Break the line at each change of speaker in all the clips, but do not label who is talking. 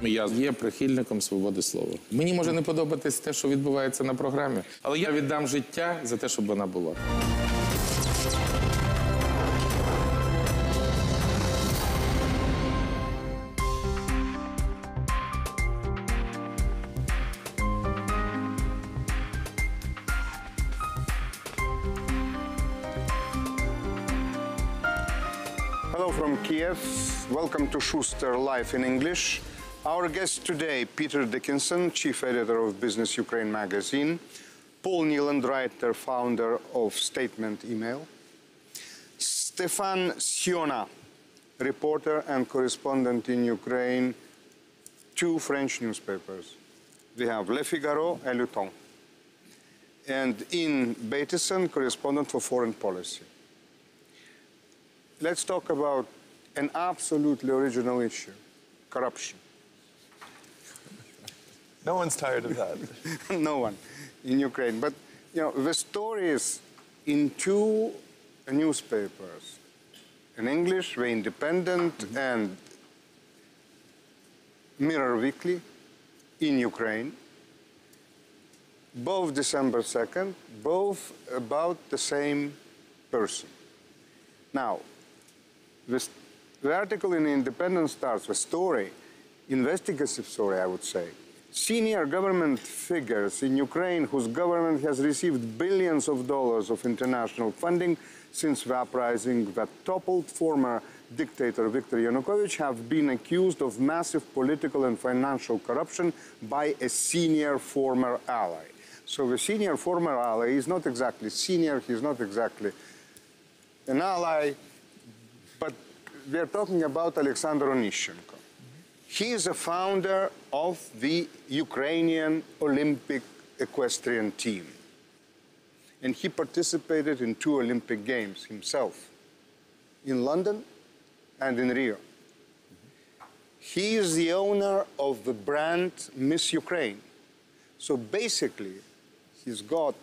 Я є прихильником свободи слова. Мені може не подобатись те, що відбувається на програмі, але я віддам життя за те, щоб вона була.
Hello from Kiev. Welcome to Shuster Live in English. Our guest today, Peter Dickinson, Chief Editor of Business Ukraine magazine, Paul NILAND, writer, founder of Statement Email, STEPHANE, reporter and correspondent in Ukraine, 2 French newspapers. We have Le Figaro and Le Temps. And in BATESON, correspondent for foreign policy. Let's talk about an absolutely original issue, corruption.
No one's tired of that.
No one in Ukraine. But, you know, the stories in 2 newspapers, in English, The Independent and Mirror Weekly, in Ukraine, both December 2nd, both about the same person. Now, the article in The Independent starts with story, investigative story, I would say. Senior government figures in Ukraine whose government has received billions of dollars of international funding since the uprising that toppled former dictator Viktor Yanukovych have been accused of massive political and financial corruption by a senior former ally. So the senior former ally is not exactly senior, he's not exactly an ally, but we're talking about Alexander Onishchenko. He is a founder of the Ukrainian Olympic equestrian team. And he participated in 2 Olympic Games himself, in London and in Rio. He is the owner of the brand Miss Ukraine. So basically, he's got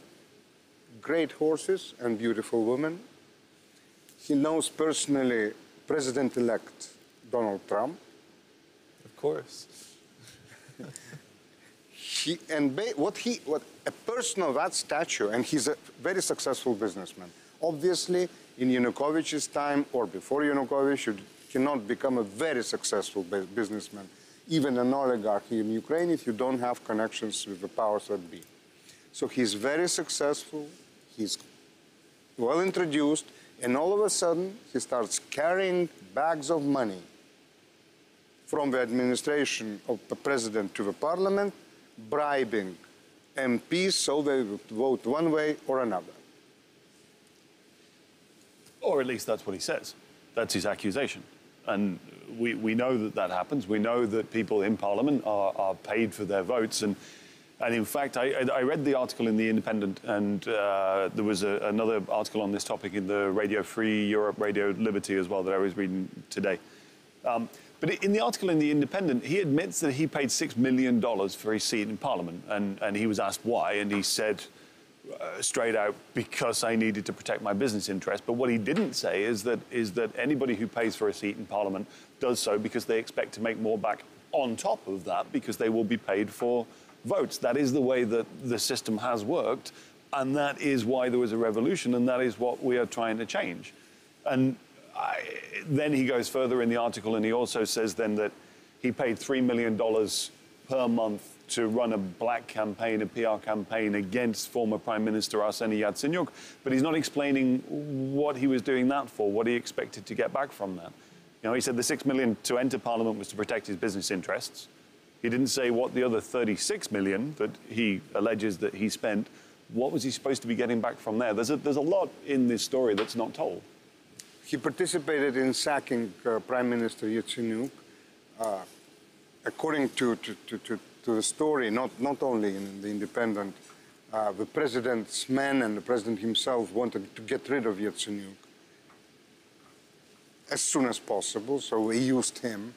great horses and beautiful women. He knows personally President-elect Donald Trump.
Of course.
A person of that stature, and he's a very successful businessman. Obviously, in Yanukovych's time or before Yanukovych, you cannot become a very successful businessman, even an oligarch in Ukraine, if you don't have connections with the powers that be. So he's very successful, he's well introduced, and all of a sudden, he starts carrying bags of money from the administration of the president to the parliament, bribing MPs so they would vote one way or another.
Or at least that's what he says. That's his accusation. And we know that that happens. We know that people in parliament are paid for their votes. And in fact, I read the article in The Independent, and there was another article on this topic in the Radio Free Europe, Radio Liberty as well that I was reading today. But in the article in The Independent, he admits that he paid $6 million for his seat in Parliament, and he was asked why, and he said straight out, because I needed to protect my business interests. But what he didn't say is that anybody who pays for a seat in Parliament does so because they expect to make more back on top of that, because they will be paid for votes. That is the way that the system has worked, and that is why there was a revolution, and that is what we are trying to change. And then he goes further in the article, and he also says then that he paid $3 million per month to run a black campaign, a PR campaign against former Prime Minister Arseniy Yatsenyuk, but he's not explaining what he was doing that for, what he expected to get back from that. You know, he said the $6 million to enter Parliament was to protect his business interests. He didn't say what the other $36 million that he alleges that he spent, what was he supposed to be getting back from there? There's a lot in this story that's not told.
He participated in sacking Prime Minister Yatsenyuk. According to the story, not only in The Independent, the president's men and the president himself wanted to get rid of Yatsenyuk as soon as possible, so he used him.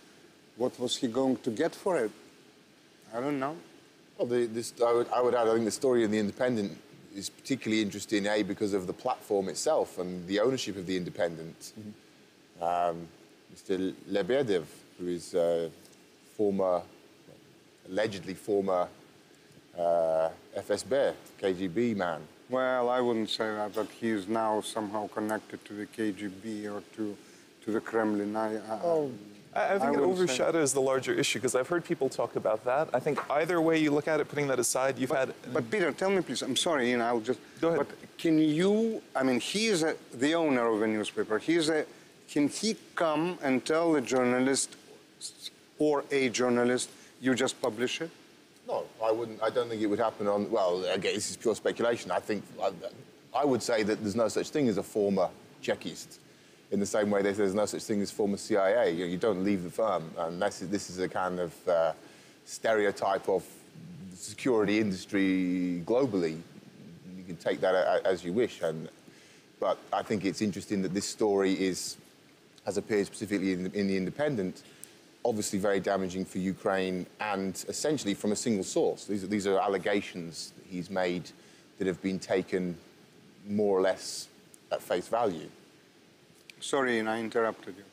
What was he going to get for it? I don't know.
Well, I would add, I think the story in The Independent is particularly interesting, A, because of the platform itself and the ownership of The Independent. Mr. Lebedev, who is former allegedly former FSB, KGB man.
Well, I wouldn't say that he is now somehow connected to the KGB or to the Kremlin.
I think it overshadows the larger issue, because I've heard people talk about that. I think either way you look at it, putting that aside, you've had...
But Peter, tell me please, I'm sorry, I'll just...
Go ahead.
But can you, he is the owner of a newspaper. Can he come and tell a journalist or a journalist, you just publish it?
No, I wouldn't. I don't think it would happen on. Well, again, this is pure speculation. I think I would say that there's no such thing as a former Chekist, in the same way there's no such thing as former CIA. You don't leave the firm, and this is a kind of stereotype of the security industry globally. You can take that as you wish, but I think it's interesting that this story has appeared specifically in the Independent. Obviously very damaging for Ukraine, and essentially from a single source. These are allegations that he's made that have been taken more or less at face value.
Sorry, I interrupted you.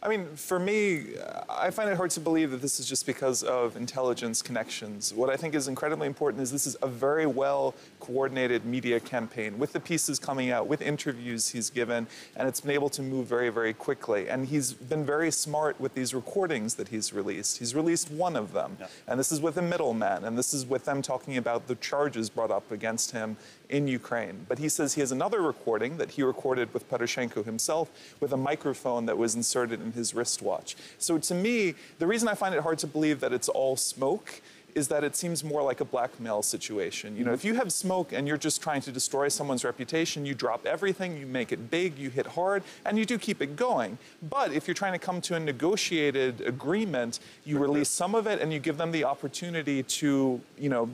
I mean, for me, I find it hard to believe that this is just because of intelligence connections. What I think is incredibly important is this is a very well-coordinated media campaign, with the pieces coming out, with interviews he's given, and it's been able to move very, very quickly. And he's been very smart with these recordings that he's released. He's released one of them, and this is with a middleman, and this is with them talking about the charges brought up against him in Ukraine. But he says he has another recording that he recorded with Poroshenko himself, with a microphone that was inserted in his wristwatch. So to me, the reason I find it hard to believe that it's all smoke is that it seems more like a blackmail situation. You know, if you have smoke and you're just trying to destroy someone's reputation, you drop everything, you make it big, you hit hard, and you do keep it going. But if you're trying to come to a negotiated agreement, you release some of it and you give them the opportunity to,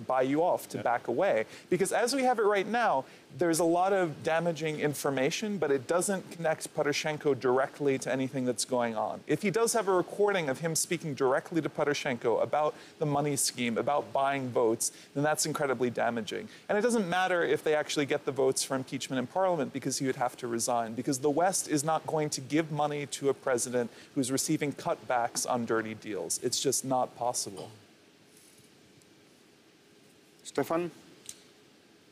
buy you off, to back away. Because as we have it right now, there's a lot of damaging information, but it doesn't connect Poroshenko directly to anything that's going on. If he does have a recording of him speaking directly to Poroshenko about the money scheme, about buying votes, then that's incredibly damaging. And it doesn't matter if they actually get the votes for impeachment in Parliament, because he would have to resign, because the West is not going to give money to a president who's receiving cutbacks on dirty deals. It's just not possible.
Stefan?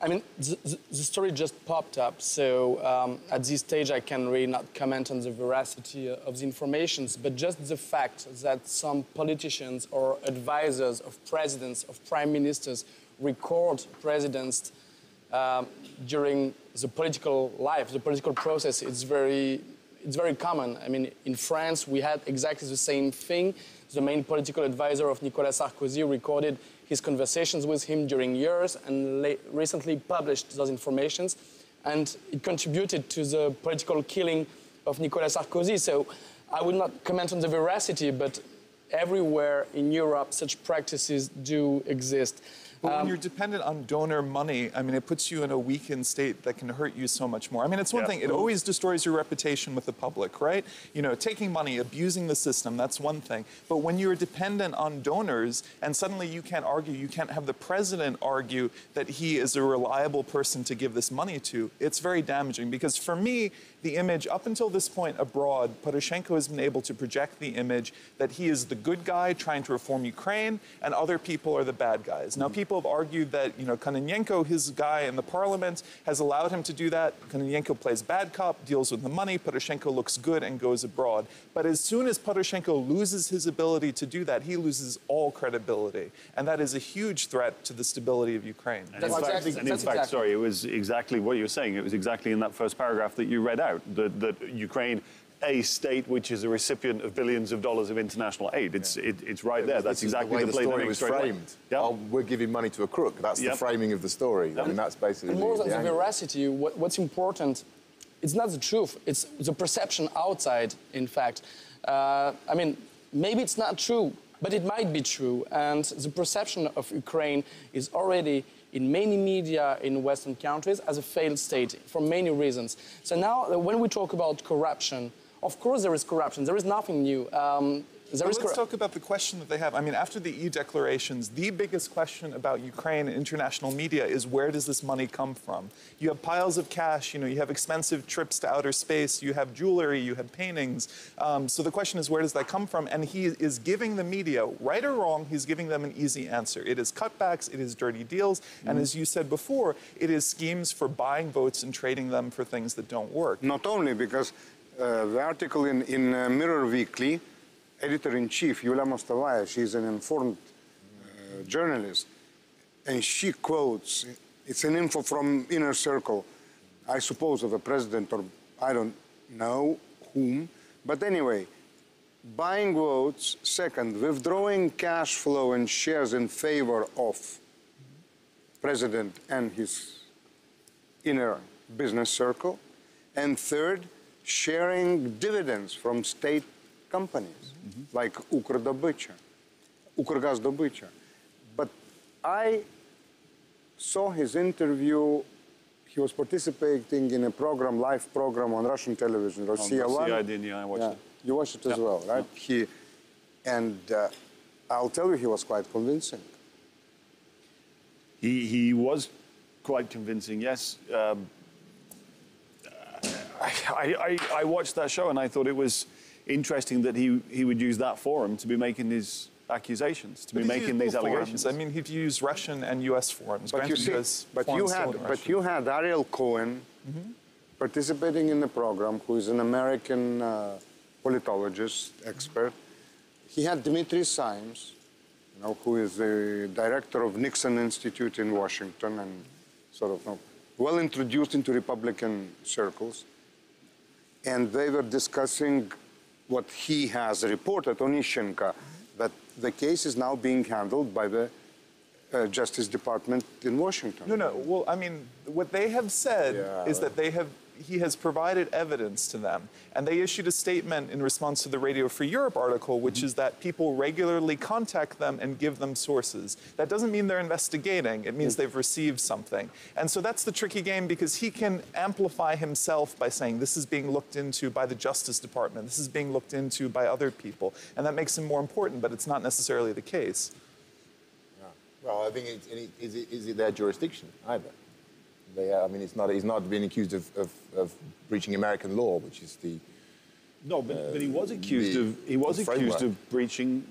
I mean, the story just popped up, so at this stage I can really not comment on the veracity of the information, but just the fact that some politicians or advisors of presidents, of prime ministers, record presidents during the political life, the political process, it's very common. I mean, in France, we had exactly the same thing. The main political advisor of Nicolas Sarkozy recorded his conversations with him during years and recently published those informations. And it contributed to the political killing of Nicolas Sarkozy. So I would not comment on the veracity, but everywhere in Europe, such practices do exist.
But when you're dependent on donor money, I mean, it puts you in a weakened state that can hurt you so much more. I mean, it's one thing. It always destroys your reputation with the public, right? You know, taking money, abusing the system, that's one thing. But when you're dependent on donors and suddenly you can't argue, you can't have the president argue that he is a reliable person to give this money to, it's very damaging. Because for me, the image, up until this point abroad, Poroshenko has been able to project the image that he is the good guy trying to reform Ukraine and other people are the bad guys. Now, people have argued that, Kononenko, his guy in the parliament, has allowed him to do that. Kononenko plays bad cop, deals with the money. Poroshenko looks good and goes abroad. But as soon as Poroshenko loses his ability to do that, he loses all credibility. And that is a huge threat to the stability of Ukraine.
And in fact, sorry, it was exactly what you were saying. It was exactly in that first paragraph that you read out, that Ukraine, a state which is a recipient of billions of dollars of international aid. It's right there. That's exactly
the story was framed. We're giving money to a crook. That's the framing of the story. I mean, that's basically
more than the veracity. What's important, it's not the truth. It's the perception outside, in fact. I mean, maybe it's not true, but it might be true. And the perception of Ukraine is already in many media in Western countries as a failed state for many reasons. So now when we talk about corruption, of course there is corruption. There is nothing new. There is
Let's talk about the question that they have. I mean, after the EU declarations, the biggest question about Ukraine in international media is where does this money come from? You have piles of cash, you have expensive trips to outer space, you have jewelry, you have paintings. So the question is where does that come from? And he is giving the media, right or wrong, he's giving them an easy answer. It is cutbacks, it is dirty deals, and as you said before, it is schemes for buying votes and trading them for things that don't work.
Not only because the article in Mirror Weekly, editor-in-chief, Yulia Mostovaya, she's an informed journalist, and she quotes, it's an info from inner circle, I suppose of a president or I don't know whom, but anyway, buying votes, second, withdrawing cash flow and shares in favor of president and his inner business circle, and third, sharing dividends from state companies like Ukrgazdobыча. But I saw his interview. He was participating in a program, live program on Russian television, SIOHAN.
I did, yeah, I watched it.
You watched it as well, right? I'll tell you, he was quite convincing.
He was quite convincing, yes. I watched that show and I thought it was interesting that he would use that forum to be making his accusations, to be making these allegations.
I mean, he'd use Russian and U.S. forums.
But you had Ariel Cohen participating in the program, who is an American politologist, expert. He had Dmitry Symes, who is the director of Nixon Institute in Washington and sort of well introduced into Republican circles. And they were discussing what he has reported on Ishchenko, that the case is now being handled by the Justice Department in Washington.
No. Well, I mean, what they have said is that he has provided evidence to them. And they issued a statement in response to the Radio Free Europe article, which is that people regularly contact them and give them sources. That doesn't mean they're investigating. It means they've received something. And so that's the tricky game, because he can amplify himself by saying this is being looked into by the Justice Department, this is being looked into by other people. And that makes him more important, but it's not necessarily the case.
Well, I think is it their jurisdiction either? I mean, he's not being accused of breaching American law, which is the...
No, but he was accused of breaching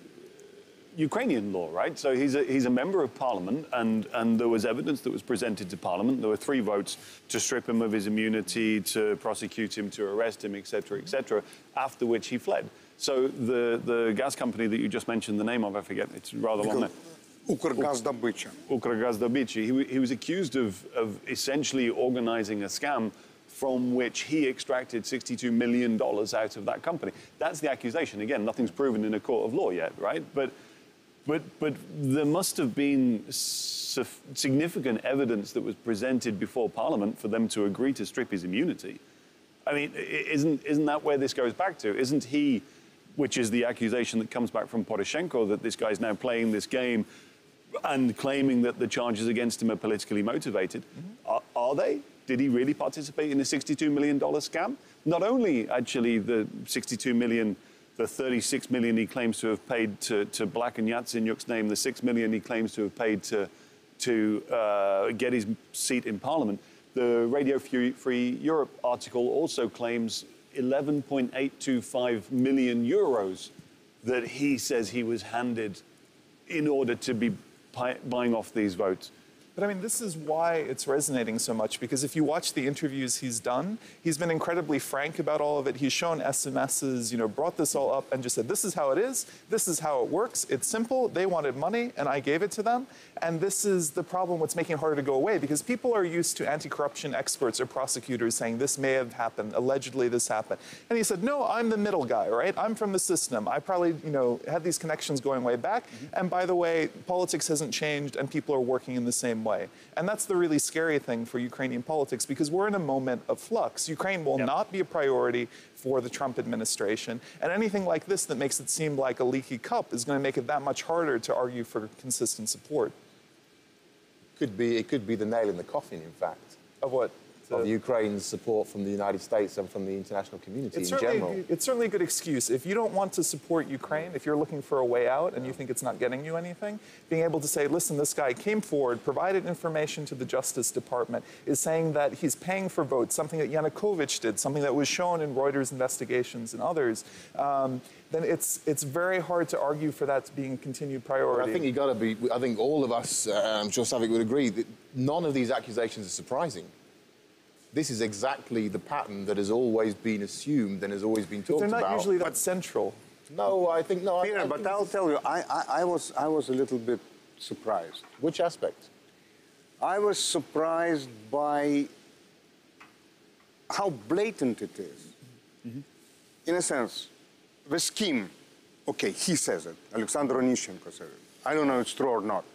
Ukrainian law, right? So he's a member of Parliament, and there was evidence that was presented to Parliament. There were 3 votes to strip him of his immunity, to prosecute him, to arrest him, etc., etc., after which he fled. So the gas company that you just mentioned the name of, I forget, it's rather long name.
Ukrgazdobыча.
He was accused of essentially organizing a scam from which he extracted $62 million out of that company. That's the accusation. Again, nothing's proven in a court of law yet, right? But there must have been significant evidence that was presented before Parliament for them to agree to strip his immunity. I mean, isn't that where this goes back to? Isn't he, which is the accusation that comes back from Poroshenko, that this guy's now playing this game and claiming that the charges against him are politically motivated? Are they? Did he really participate in a $62 million scam? Not only, actually, the $62 million, the $36 million he claims to have paid to Black and Yatsenyuk's name, the $6 million he claims to have paid to get his seat in Parliament. The Radio Free Europe article also claims 11.825 million euros that he says he was handed in order to be buying off these votes.
But I mean, this is why it's resonating so much, because if you watch the interviews he's done, he's been incredibly frank about all of it. He's shown SMSs, brought this all up and just said, this is how it is, this is how it works, it's simple, they wanted money and I gave it to them. And this is the problem, what's making it harder to go away, because people are used to anti-corruption experts or prosecutors saying this may have happened, allegedly this happened. And he said, no, I'm the middle guy, right? I'm from the system. I probably, had these connections going way back. And by the way, politics hasn't changed and people are working in the same way. And that's the really scary thing for Ukrainian politics, because we're in a moment of flux. Ukraine will not be a priority for the Trump administration. And anything like this that makes it seem like a leaky cup is going to make it that much harder to argue for consistent support.
It could be the nail in the coffin, in fact.
Of what?
of Ukraine's support from the United States and from the international community in general.
It's certainly a good excuse. If you don't want to support Ukraine, if you're looking for a way out and you think it's not getting you anything, being able to say, listen, this guy came forward, provided information to the Justice Department, is saying that he's paying for votes, something that Yanukovych did, something that was shown in Reuters investigations and others, then it's very hard to argue for that being continued priority.
Well, I think you got to be. I think all of us, I'm sure Savik would agree, that none of these accusations are surprising. This is exactly the pattern that has always been assumed and has always been talked about.
They're not usually that central.
No, I think no.
Peter, but I'll tell you, I was a little bit surprised.
Which aspect?
I was surprised by how blatant it is. Mm-hmm. In a sense, the scheme, okay, he says it. Alexander Onishchenko says it. I don't know if it's true or not,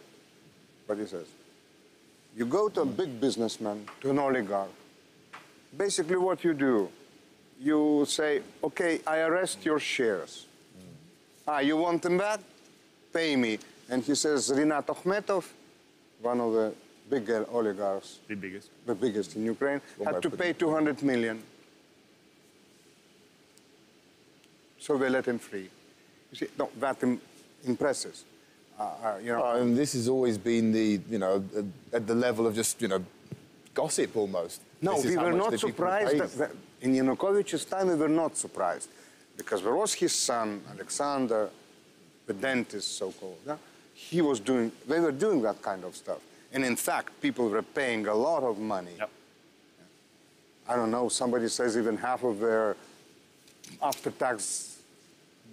but he says, you go to a big businessman, to an oligarch. Basically what you do, you say, okay, I arrest your shares. You want them back? Pay me. And he says, Rinat Akhmetov, one of the big oligarchs, the biggest in Ukraine, had to pay 200 million. So they let him free. You see, no, that impresses. You know,
and this has always been the, at the level of just, gossip almost.
No, we were not surprised. In Yanukovych's time, we were not surprised. Because there was his son, Alexander, the dentist, so-called. Yeah? They were doing that kind of stuff. And in fact, people were paying a lot of money. Yep. I don't know, somebody says even half of their after-tax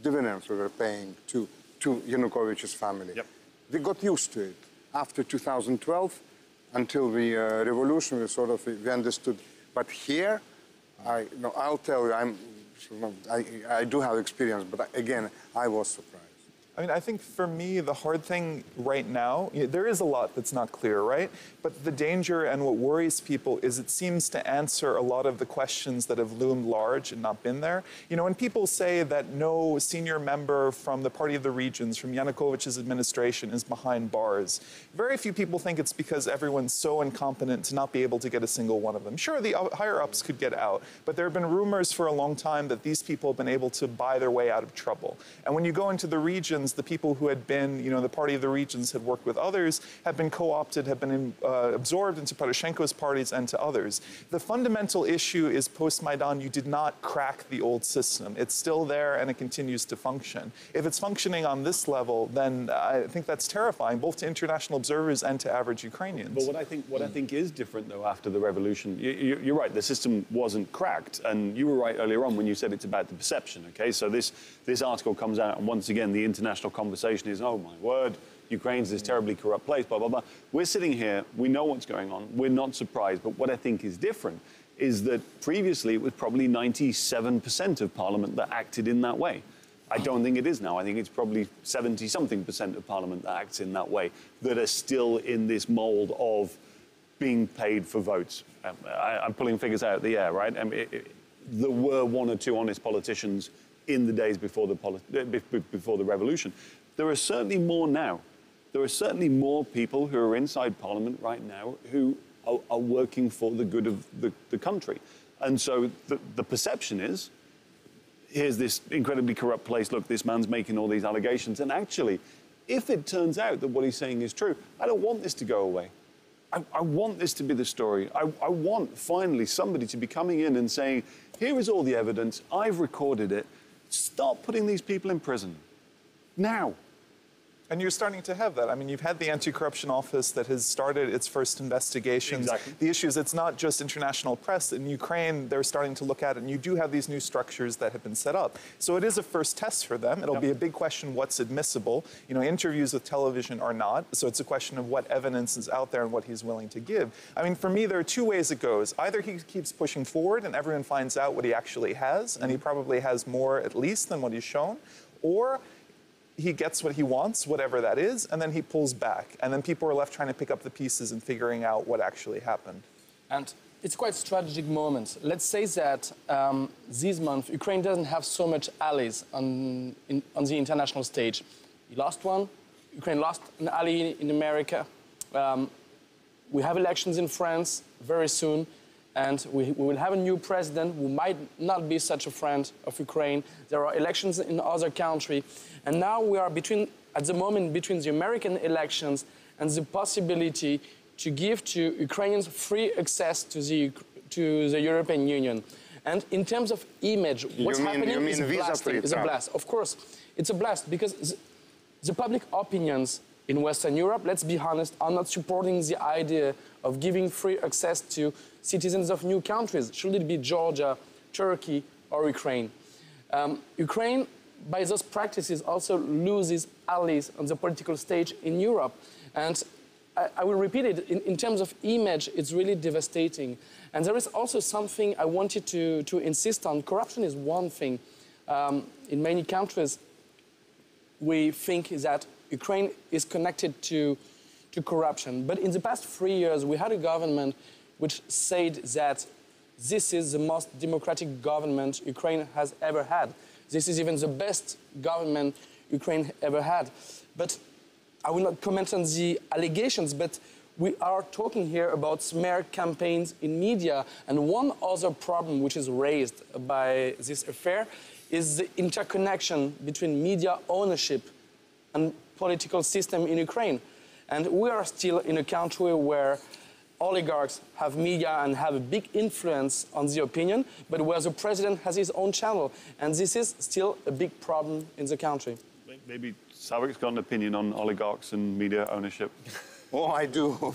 dividends we were paying to Yanukovych's family. Yep. They got used to it. After 2012, until the revolution, we understood. But here, I'll tell you, I do have experience, but again, I was surprised.
I mean, I think for me, the hard thing right now, there is a lot that's not clear, right? But the danger and what worries people is it seems to answer a lot of the questions that have loomed large and not been there. When people say that no senior member from the Party of the Regions, from Yanukovych's administration, is behind bars, very few people think it's because everyone's so incompetent to not be able to get a single one of them. Sure, the higher-ups could get out, but there have been rumors for a long time that these people have been able to buy their way out of trouble. And when you go into the regions, the people who had been, the Party of the Regions had worked with others, have been co-opted, have been absorbed into Poroshenko's parties and to others. The fundamental issue is post-Maidan, you did not crack the old system. It's still there and it continues to function. If it's functioning on this level, then I think that's terrifying, both to international observers and to average Ukrainians.
But what I think is different, though, after the revolution, you're right, the system wasn't cracked. And you were right earlier on when you said it's about the perception, okay? So this article comes out, and once again, the international conversation is, oh, my word, Ukraine's this terribly corrupt place, blah, blah, blah. We're sitting here, we know what's going on, we're not surprised. But what I think is different is that previously it was probably 97% of Parliament that acted in that way. I don't think it is now. I think it's probably 70-something% of Parliament that acts in that way, that are still in this mould of being paid for votes. I'm pulling figures out of the air, right? There were one or two honest politicians in the days before the revolution. There are certainly more now. There are certainly more people who are inside Parliament right now who are working for the good of the country. And so the perception is, here's this incredibly corrupt place, look, this man's making all these allegations. And actually, if it turns out that what he's saying is true, I don't want this to go away. I want this to be the story. I want, finally, somebody to be coming in and saying, here is all the evidence, I've recorded it, stop putting these people in prison. Now.
And you're starting to have that. I mean, you've had the Anti-Corruption Office that has started its first investigations.
Exactly.
The issue is it's not just international press. In Ukraine, they're starting to look at it, and you do have these new structures that have been set up. So it is a first test for them. It'll be a big question what's admissible. Interviews with television are not. So it's a question of what evidence is out there and what he's willing to give. I mean, for me, there are two ways it goes. Either he keeps pushing forward and everyone finds out what he actually has, and he probably has more at least than what he's shown, or he gets what he wants, whatever that is, and then he pulls back. And then people are left trying to pick up the pieces and figuring out what actually happened.
And it's quite a strategic moment. Let's say that this month, Ukraine doesn't have so much allies on the international stage. He lost one. Ukraine lost an ally in America. We have elections in France very soon. and we will have a new president who might not be such a friend of Ukraine. There are elections in other countries, and now we are at the moment between the American elections and the possibility to give to Ukrainians free access to the European Union. And in terms of image, what's happening is blasting. It's a blast. Of course, it's a blast because the public opinions in Western Europe, let's be honest, are not supporting the idea of giving free access to citizens of new countries. Should it be Georgia, Turkey, or Ukraine? Ukraine, by those practices, also loses allies on the political stage in Europe. And I will repeat it, in terms of image, it's really devastating. And there is also something I wanted to insist on. Corruption is one thing. In many countries, we think that Ukraine is connected to corruption. But in the past 3 years, we had a government which said that this is the most democratic government Ukraine has ever had. This is even the best government Ukraine ever had. But I will not comment on the allegations, but we are talking here about smear campaigns in media. And one other problem which is raised by this affair is the interconnection between media ownership and political system in Ukraine. And we are still in a country where oligarchs have media and have a big influence on the opinion, but where the president has his own channel. And this is still a big problem in the country.
Maybe Savik's got an opinion on oligarchs and media ownership.
Oh, I do.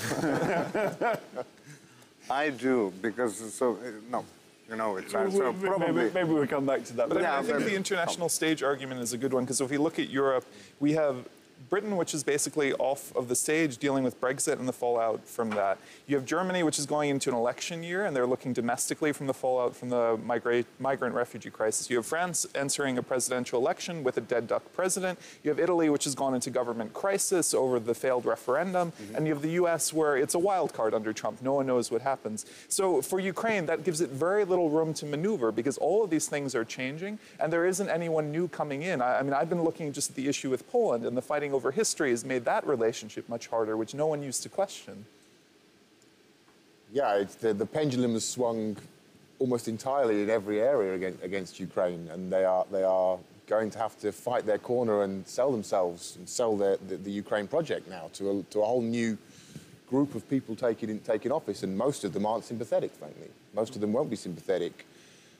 I do, because no, you know, it's so probably.
Maybe we'll come back to that.
But I think the international stage argument is a good one, because if we look at Europe, we have Britain, which is basically off of the stage dealing with Brexit and the fallout from that. You have Germany, which is going into an election year, and they're looking domestically from the fallout from the migrant refugee crisis. You have France entering a presidential election with a dead duck president. You have Italy, which has gone into government crisis over the failed referendum. And you have the US, where it's a wild card under Trump. No one knows what happens. So for Ukraine, that gives it very little room to maneuver, because all of these things are changing, and there isn't anyone new coming in. I mean, I've been looking just at the issue with Poland, and the fighting over history has made that relationship much harder, which no one used to question.
Yeah, the pendulum has swung almost entirely in every area against Ukraine, and they are going to have to fight their corner and sell themselves and sell the Ukraine project now to a whole new group of people taking office, and most of them aren't sympathetic, frankly. Most of them won't be sympathetic.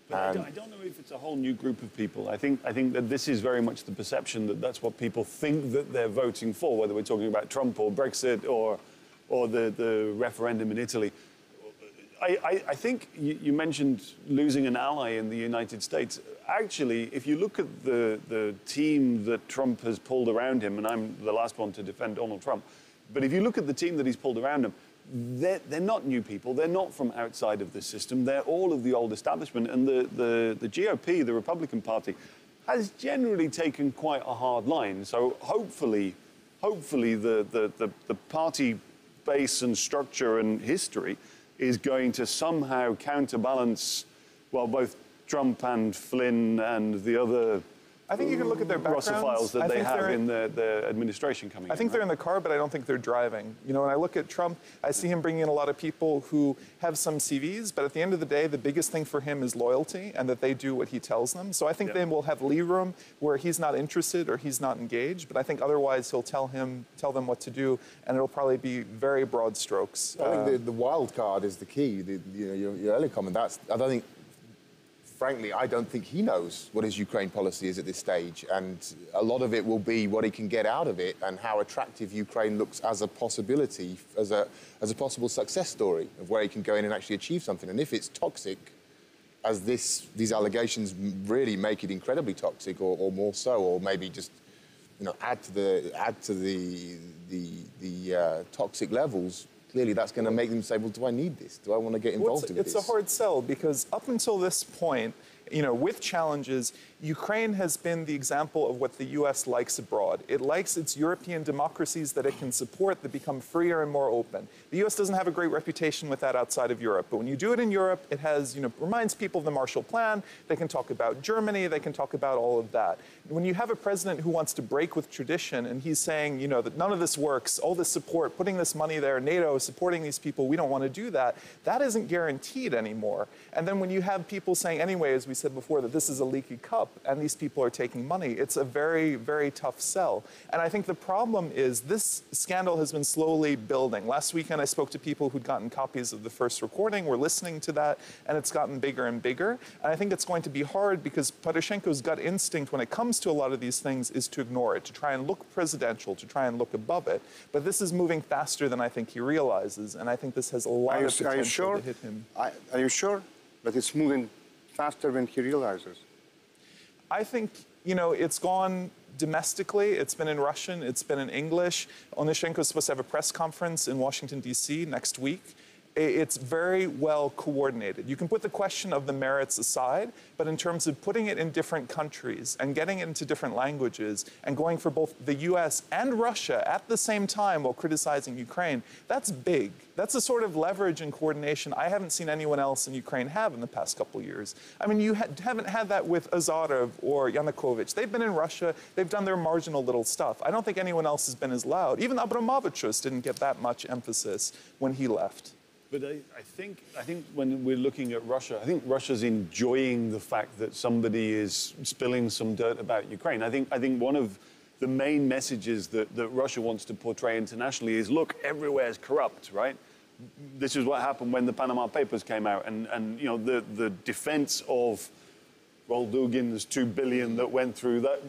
But I don't know if it's a whole new group of people. I think that this is very much the perception that that's what people think that they're voting for, whether we're talking about Trump or Brexit or the referendum in Italy. I think you mentioned losing an ally in the United States. Actually, if you look at the team that Trump has pulled around him, and I'm the last one to defend Donald Trump, but if you look at the team that he's pulled around him, they're not new people. They're not from outside of the system. They're all of the old establishment. And the GOP, the Republican Party, has generally taken quite a hard line. So hopefully the party base and structure and history is going to somehow counterbalance, well, both Trump and Flynn and the other
I think you can look at their backgrounds.
Files that they have in the administration coming in.
I think they're in the car, but I don't think they're driving. You know, when I look at Trump, I see him bringing in a lot of people who have some CVs, but at the end of the day, the biggest thing for him is loyalty and that they do what he tells them. So I think they will have lee room where he's not interested or he's not engaged, but I think otherwise he'll tell them what to do, and it'll probably be very broad strokes.
I think the wild card is the key. Your earlier comment, frankly, I don't think he knows what his Ukraine policy is at this stage. And a lot of it will be what he can get out of it and how attractive Ukraine looks as a possibility, as a possible success story of where he can go in and actually achieve something. And if it's toxic, as these allegations really make it incredibly toxic, or more so, or maybe just add to the toxic levels, clearly that's going to make them say, well, do I need this? Do I want to get involved in this?
It's a hard sell, because up until this point, with challenges, Ukraine has been the example of what the US likes abroad. It likes its European democracies that it can support that become freer and more open. The US doesn't have a great reputation with that outside of Europe, but when you do it in Europe, it has, reminds people of the Marshall Plan. They can talk about Germany, they can talk about all of that. When you have a president who wants to break with tradition and he's saying, that none of this works, all this support, putting this money there, NATO supporting these people, we don't want to do that, that isn't guaranteed anymore. And then when you have people saying anyway, as we said before, that this is a leaky cup and these people are taking money, it's a very, very tough sell. And I think the problem is this scandal has been slowly building. Last weekend I spoke to people who'd gotten copies of the first recording, were listening to that, and it's gotten bigger and bigger. And I think it's going to be hard because Poroshenko's gut instinct when it comes to a lot of these things is to ignore it, to try and look presidential, to try and look above it. But this is moving faster than I think he realizes, and I think this has a lot of potential to hit him.
Are you sure that it's moving faster than he realizes?
I think, it's gone domestically. It's been in Russian, it's been in English. Onyshenko's supposed to have a press conference in Washington, D.C. next week. It's very well coordinated. You can put the question of the merits aside, but in terms of putting it in different countries and getting it into different languages and going for both the US and Russia at the same time while criticizing Ukraine, that's big. That's a sort of leverage and coordination I haven't seen anyone else in Ukraine have in the past couple of years. I mean, you haven't had that with Azarov or Yanukovych. They've been in Russia, they've done their marginal little stuff. I don't think anyone else has been as loud. Even Abramovichus didn't get that much emphasis when he left.
But I think when we're looking at Russia, I think Russia's enjoying the fact that somebody is spilling some dirt about Ukraine. I think one of the main messages that Russia wants to portray internationally is, look, everywhere is corrupt, right? This is what happened when the Panama Papers came out, and the defense of Roldugin's $2 billion that went through that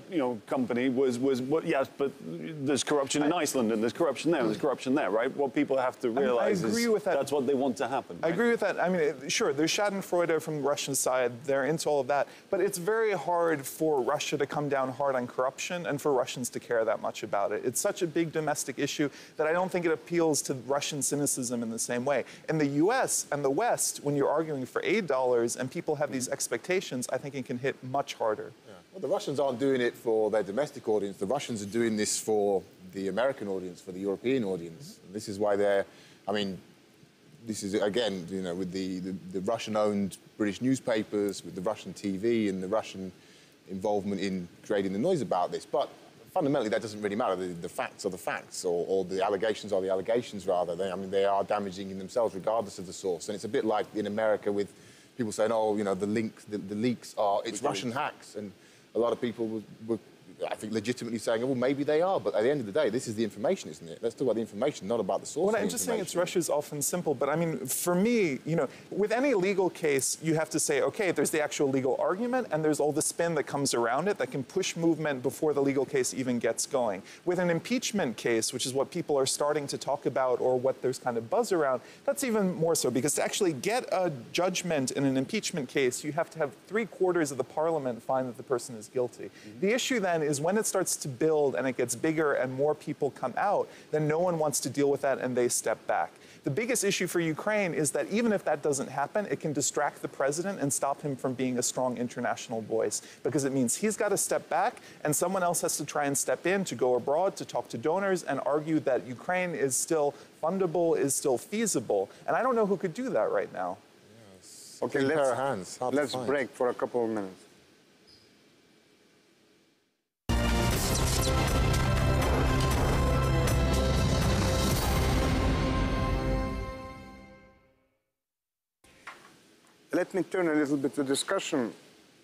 company was yes, but there's corruption in Iceland and there's corruption there and there's corruption there, right? What people have to realize is that's what they want to happen.
I agree with that. I mean, sure, there's Schadenfreude from the Russian side. They're into all of that, but it's very hard for Russia to come down hard on corruption and for Russians to care that much about it. It's such a big domestic issue that I don't think it appeals to Russian cynicism in the same way. In the U.S. and the West, when you're arguing for aid dollars and people have these expectations, I think it can hit much harder.
Yeah. Well, the Russians aren't doing it for their domestic audience. The Russians are doing this for the American audience, for the European audience. And this is why this is, again, with the Russian-owned British newspapers, with the Russian TV and the Russian involvement in creating the noise about this. But fundamentally, that doesn't really matter. The facts are the facts, or the allegations are the allegations, rather. They are damaging in themselves, regardless of the source. And it's a bit like in America with people saying, the leaks are, it's Russian hacks. And a lot of people were, I think, legitimately saying, well, maybe they are. But at the end of the day, this is the information, isn't it? Let's talk about the information, not about the source.
Well, I'm just saying Russia's often simple. But I mean, for me, with any legal case, you have to say, okay, there's the actual legal argument, and there's all the spin that comes around it that can push movement before the legal case even gets going. With an impeachment case, which is what people are starting to talk about or what there's kind of buzz around, that's even more so, because to actually get a judgment in an impeachment case, you have to have 3/4 of the parliament find that the person is guilty. The issue then is when it starts to build and it gets bigger and more people come out, then no one wants to deal with that and they step back. The biggest issue for Ukraine is that even if that doesn't happen, it can distract the president and stop him from being a strong international voice, because it means he's got to step back and someone else has to try and step in to go abroad, to talk to donors and argue that Ukraine is still fundable, is still feasible. And I don't know who could do that right now.
Yes. Okay, let's
break for a couple of minutes. Let me turn a little bit the discussion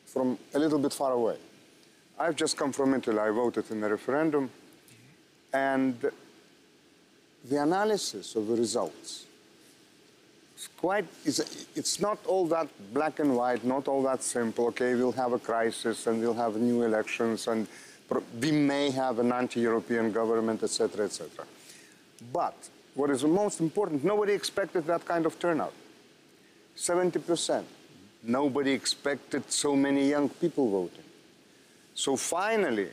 from a little bit far away. I've just come from Italy. I voted in the referendum. And the analysis of the results it's not all that black and white, not all that simple. Okay, we'll have a crisis and we'll have new elections and we may have an anti-European government, etc., etc. But what is the most important, nobody expected that kind of turnout. 70%. Nobody expected so many young people voting. So finally,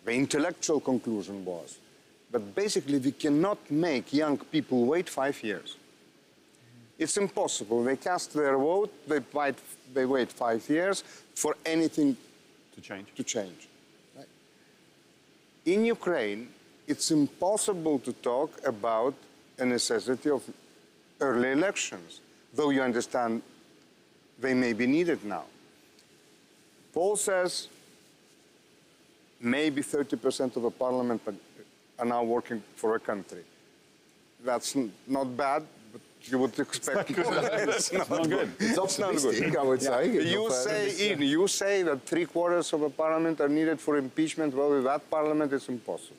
the intellectual conclusion was that basically we cannot make young people wait 5 years. It's impossible. They cast their vote, they wait 5 years for anything
to change.
To change. Right? In Ukraine, it's impossible to talk about a necessity of early elections, though you understand they may be needed now. Poll says maybe 30% of the parliament are now working for a country. That's not bad, but you would expect it's not good.
It's optimistic, I would say.
You say that 3/4 of a parliament are needed for impeachment. Well, with that parliament, it's impossible.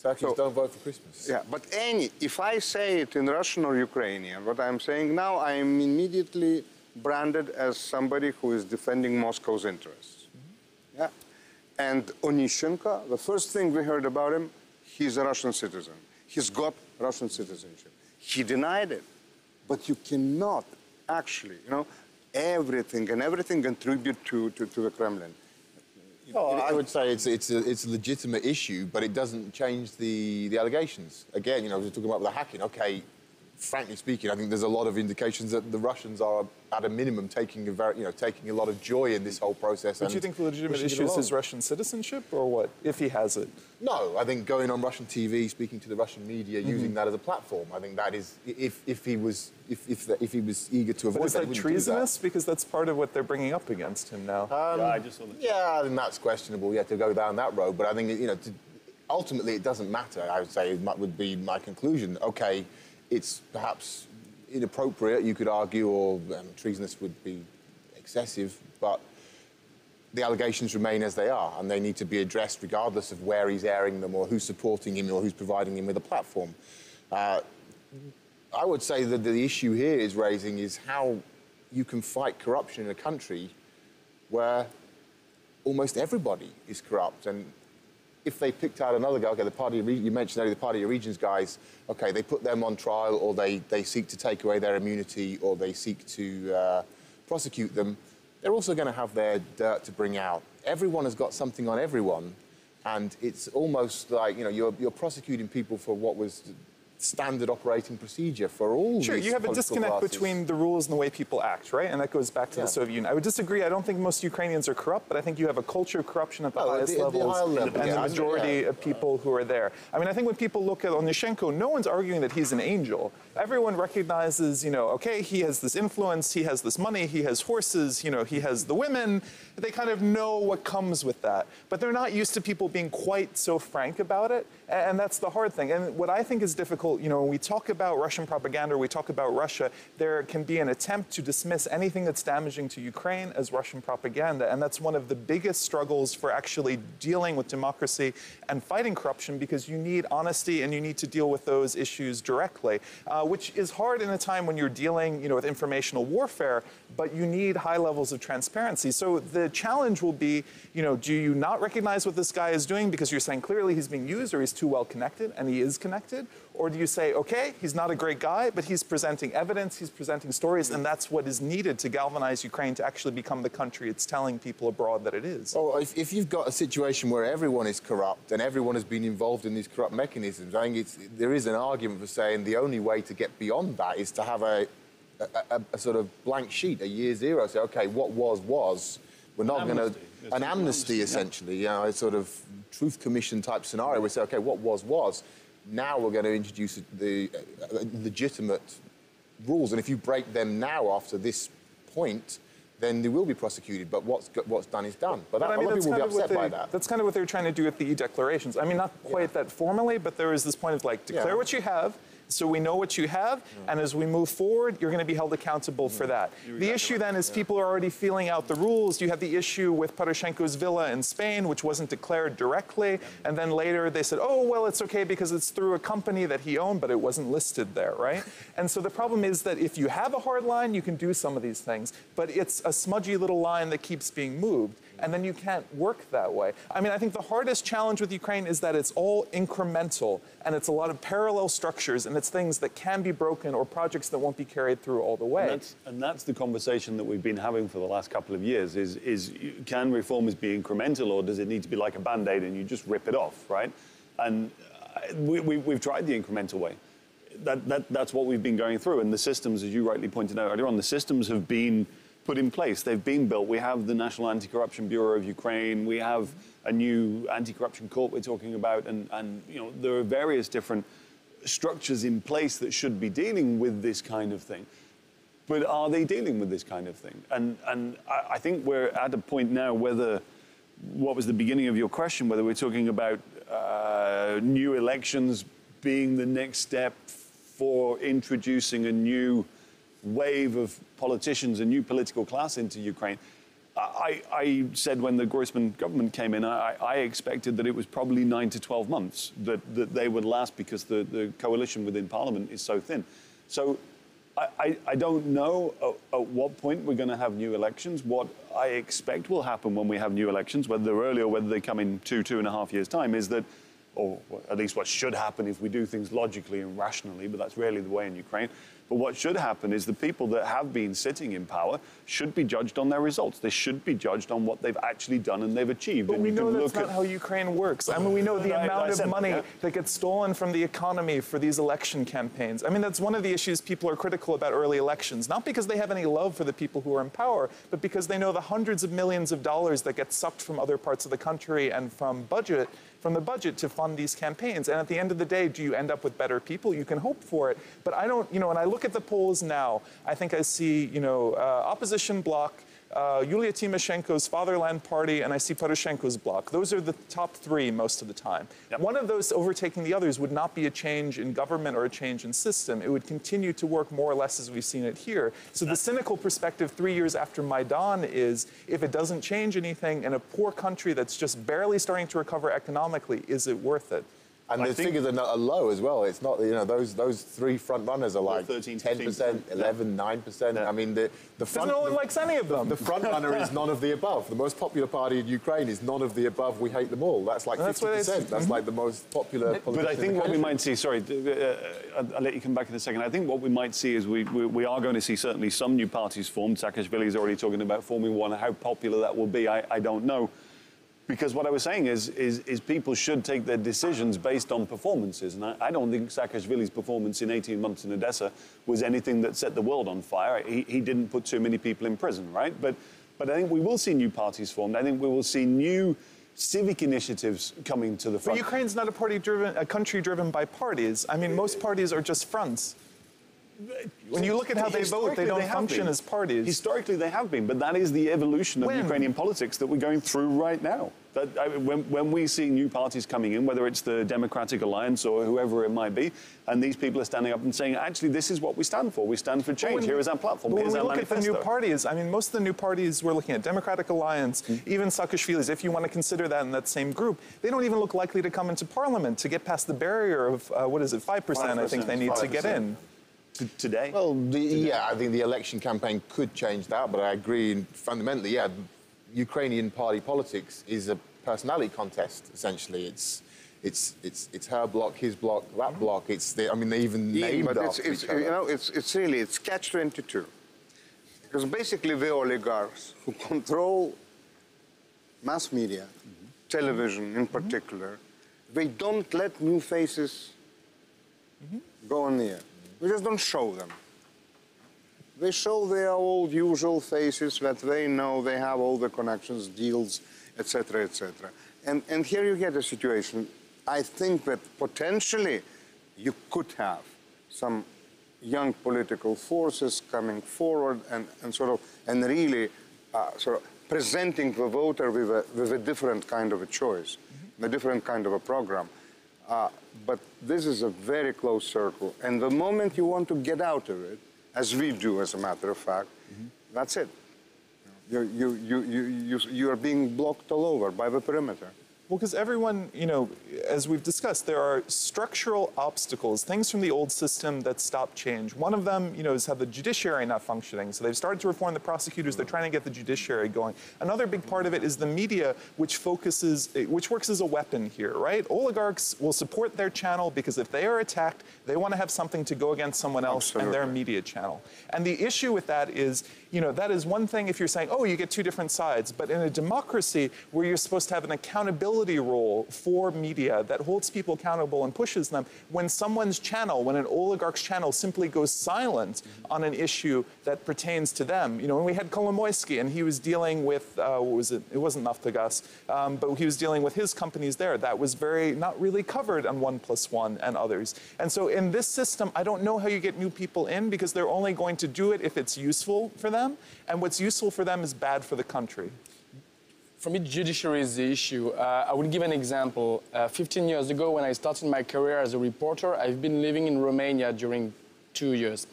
Turkeys don't vote for Christmas.
Yeah, but if I say it in Russian or Ukrainian, what I'm saying now, I am immediately branded as somebody who is defending Moscow's interests. Yeah. And Onishchenko, the first thing we heard about him, he's a Russian citizen. He's got Russian citizenship. He denied it. But you cannot actually, everything contribute to the Kremlin.
Oh, I would say it's a legitimate issue, but it doesn't change the allegations. Again, we're talking about the hacking. Okay, frankly speaking, I think there's a lot of indications that the Russians are, at a minimum, taking a lot of joy in this whole process.
But do you think the legitimate issue is his Russian citizenship, or what? If he has it?
No, I think going on Russian TV, speaking to the Russian media, using that as a platform. I think that is, if he was eager to avoid
But is
that,
that treasonous? Because that's part of what they're bringing up against him now.
I just saw that.
Yeah, I think that's questionable. To go down that road. But I think ultimately it doesn't matter. I would say would be my conclusion. Okay, it's perhaps inappropriate, you could argue, or treasonous would be excessive, but the allegations remain as they are, and they need to be addressed regardless of where he's airing them or who's supporting him or who's providing him with a platform. I would say that the issue here is raising is how you can fight corruption in a country where almost everybody is corrupt. And if they picked out another guy, okay, the party you mentioned earlier, the Party of Regions guys, okay, they put them on trial, or they seek to take away their immunity, or they seek to prosecute them, they're also going to have their dirt to bring out. Everyone has got something on everyone, and it's almost like, you're prosecuting people for what was standard operating procedure for all
Sure,
these
you have a
political
disconnect
classes.
between the rules and the way people act, right? And that goes back to the Soviet Union. I would disagree. I don't think most Ukrainians are corrupt, but I think you have a culture of corruption at the highest levels and the majority of people who are there. I mean, I think when people look at Onishchenko, no one's arguing that he's an angel. Everyone recognizes, okay, he has this influence, he has this money, he has horses, he has the women. They kind of know what comes with that. But they're not used to people being quite so frank about it, and that's the hard thing. And what I think is difficult, when we talk about Russian propaganda, or we talk about Russia, there can be an attempt to dismiss anything that's damaging to Ukraine as Russian propaganda, and that's one of the biggest struggles for actually dealing with democracy and fighting corruption, because you need honesty and you need to deal with those issues directly, which is hard in a time when you're dealing, with informational warfare, but you need high levels of transparency. So the challenge will be, do you not recognize what this guy is doing because you're saying clearly he's being used or he's too well connected, and he is connected? Or do you say, okay, he's not a great guy, but he's presenting evidence, he's presenting stories, and that's what is needed to galvanize Ukraine to actually become the country it's telling people abroad that it is?
Well, if you've got a situation where everyone is corrupt and everyone has been involved in these corrupt mechanisms, I think there is an argument for saying the only way to get beyond that is to have a sort of blank sheet, a year zero. Say, okay, what was. We're not going to... An amnesty, essentially, a sort of truth commission type scenario. We say, okay, what was. Now we're going to introduce the legitimate rules. And if you break them now after this point, then they will be prosecuted. But what's done is done. But a lot of people will be upset by that.
That's kind of what they're trying to do with the e-declarations. I mean, not quite that formally, but there is this point of, declare what you have, so we know what you have, and as we move forward, you're going to be held accountable for that. The issue then is people are already feeling out the rules. You have the issue with Poroshenko's villa in Spain, which wasn't declared directly, and then later they said, oh, well, it's okay because it's through a company that he owned, but it wasn't listed there, right? And so the problem is that if you have a hard line, you can do some of these things, but it's a smudgy little line that keeps being moved. And then you can't work that way. I mean, I think the hardest challenge with Ukraine is that it's all incremental, and it's a lot of parallel structures, and it's things that can be broken or projects that won't be carried through all the way.
And that's the conversation that we've been having for the last couple of years, is can reforms be incremental, or does it need to be like a Band-Aid and you just rip it off, right? And we've tried the incremental way. That's what we've been going through, and the systems, as you rightly pointed out earlier on, the systems have been put in place. They've been built. We have the National Anti-Corruption Bureau of Ukraine. We have a new anti-corruption court we're talking about, and you know, there are various different structures in place that should be dealing with this kind of thing. But are they dealing with this kind of thing? And I think we're at a point now, whether, what was the beginning of your question, whether we're talking about new elections being the next step for introducing a new wave of politicians, a new political class into Ukraine. I said when the Groisman government came in, I expected that it was probably 9 to 12 months that they would last because the coalition within Parliament is so thin. So I don't know at what point we're going to have new elections. What I expect will happen when we have new elections, whether they're early or whether they come in 2.5 years' time, is that, or at least what should happen if we do things logically and rationally, but that's rarely the way in Ukraine. But what should happen is the people that have been sitting in power should be judged on their results. They should be judged on what they've actually done and they've achieved.
But
and
we
you
know
can
that's
look
not
at
how Ukraine works. I mean, we know the amount of money that gets stolen from the economy for these election campaigns. I mean, that's one of the issues people are critical about early elections, not because they have any love for the people who are in power, but because they know the hundreds of millions of dollars that get sucked from other parts of the country and from the budget to fund these campaigns. And at the end of the day, do you end up with better people? You can hope for it. But I don't, you know, when I look at the polls now, I think I see, you know, opposition bloc, Yulia Tymoshenko's Fatherland Party, and I see Poroshenko's bloc. Those are the top three most of the time.
Yep.
One of those overtaking the others would not be a change in government or a change in system. It would continue to work more or less as we've seen it here. So the cynical perspective 3 years after Maidan is, if it doesn't change anything in a poor country that's just barely starting to recover economically, is it worth it?
And the figures are low as well. It's not, you know, those three front runners are like
13,
10%, 11, 9%.
Yeah.
I mean, the front...
No one likes any of them.
The front runner is none of the above. The most popular party in Ukraine is none of the above. We hate them all. That's like 50%. That's like the most popular politician.
But I think what we might see, sorry, I'll let you come back in a second. I think what we might see is we are going to see certainly some new parties formed. Saakashvili is already talking about forming one. How popular that will be, I don't know. Because what I was saying is people should take their decisions based on performances. And I don't think Saakashvili's performance in 18 months in Odessa was anything that set the world on fire. He didn't put too many people in prison, right? But I think we will see new parties formed. I think we will see new civic initiatives coming to the front.
But Ukraine's not a country driven by parties. I mean, most parties are just fronts. When you look at how they vote, they don't function as parties.
Historically, they have been, but that is the evolution of
When?
Ukrainian politics that we're going through right now. When we see new parties coming in, whether it's the Democratic Alliance or whoever it might be, and these people are standing up and saying, actually, this is what we stand for. We stand for change. Here is our platform.
When
Here's
we
our
look
manifesto.
at the new parties, I mean, most of the new parties we're looking at, Democratic Alliance, even Saakashvili's, if you want to consider that in that same group, they don't even look likely to come into parliament to get past the barrier of, 5%, I think they need to get in.
Today?
Well, I think the election campaign could change that, but I agree fundamentally, yeah, Ukrainian party politics is a personality contest, essentially. It's her bloc, his bloc, that bloc. They even named
but
after each other.
you know, it's really catch-22. Because basically the oligarchs who control mass media, television in particular, they don't let new faces go on the air. We just don't show them. They show their old usual faces that they know they have all the connections, deals, etc., etc. And here you get a situation. I think that potentially you could have some young political forces coming forward and really presenting the voter with a different kind of a choice, a different kind of a program. But this is a very close circle. And the moment you want to get out of it, as we do, as a matter of fact, that's it. You are being blocked all over by the perimeter.
Well, because everyone, you know, as we've discussed, there are structural obstacles, things from the old system that stop change. One of them, you know, is how the judiciary not functioning. So they've started to reform the prosecutors. They're trying to get the judiciary going. Another big part of it is the media, which works as a weapon here, right? Oligarchs will support their channel because if they are attacked, they want to have something to go against someone else and their media channel. And the issue with that is, you know, that is one thing if you're saying, oh, you get two different sides. But in a democracy where you're supposed to have an accountability accountability role for media that holds people accountable and pushes them when someone's channel, when an oligarch's channel simply goes silent on an issue that pertains to them. You know, when we had Kolomoisky and he was dealing with, what was it? It wasn't Naftogaz, but he was dealing with his companies there. That was not really covered on 1+1 and others. And so in this system, I don't know how you get new people in because they're only going to do it if it's useful for them. And what's useful for them is bad for the country.
For me, judiciary is the issue. I will give an example. 15 years ago, when I started my career as a reporter, I've been living in Romania during 2 years.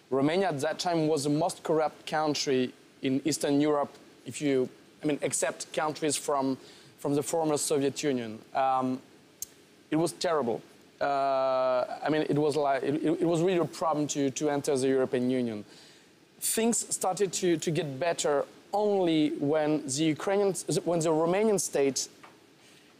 Romania at that time was the most corrupt country in Eastern Europe, except countries from the former Soviet Union. It was terrible. It was really a problem to enter the European Union. Things started to get better only when the Romanian state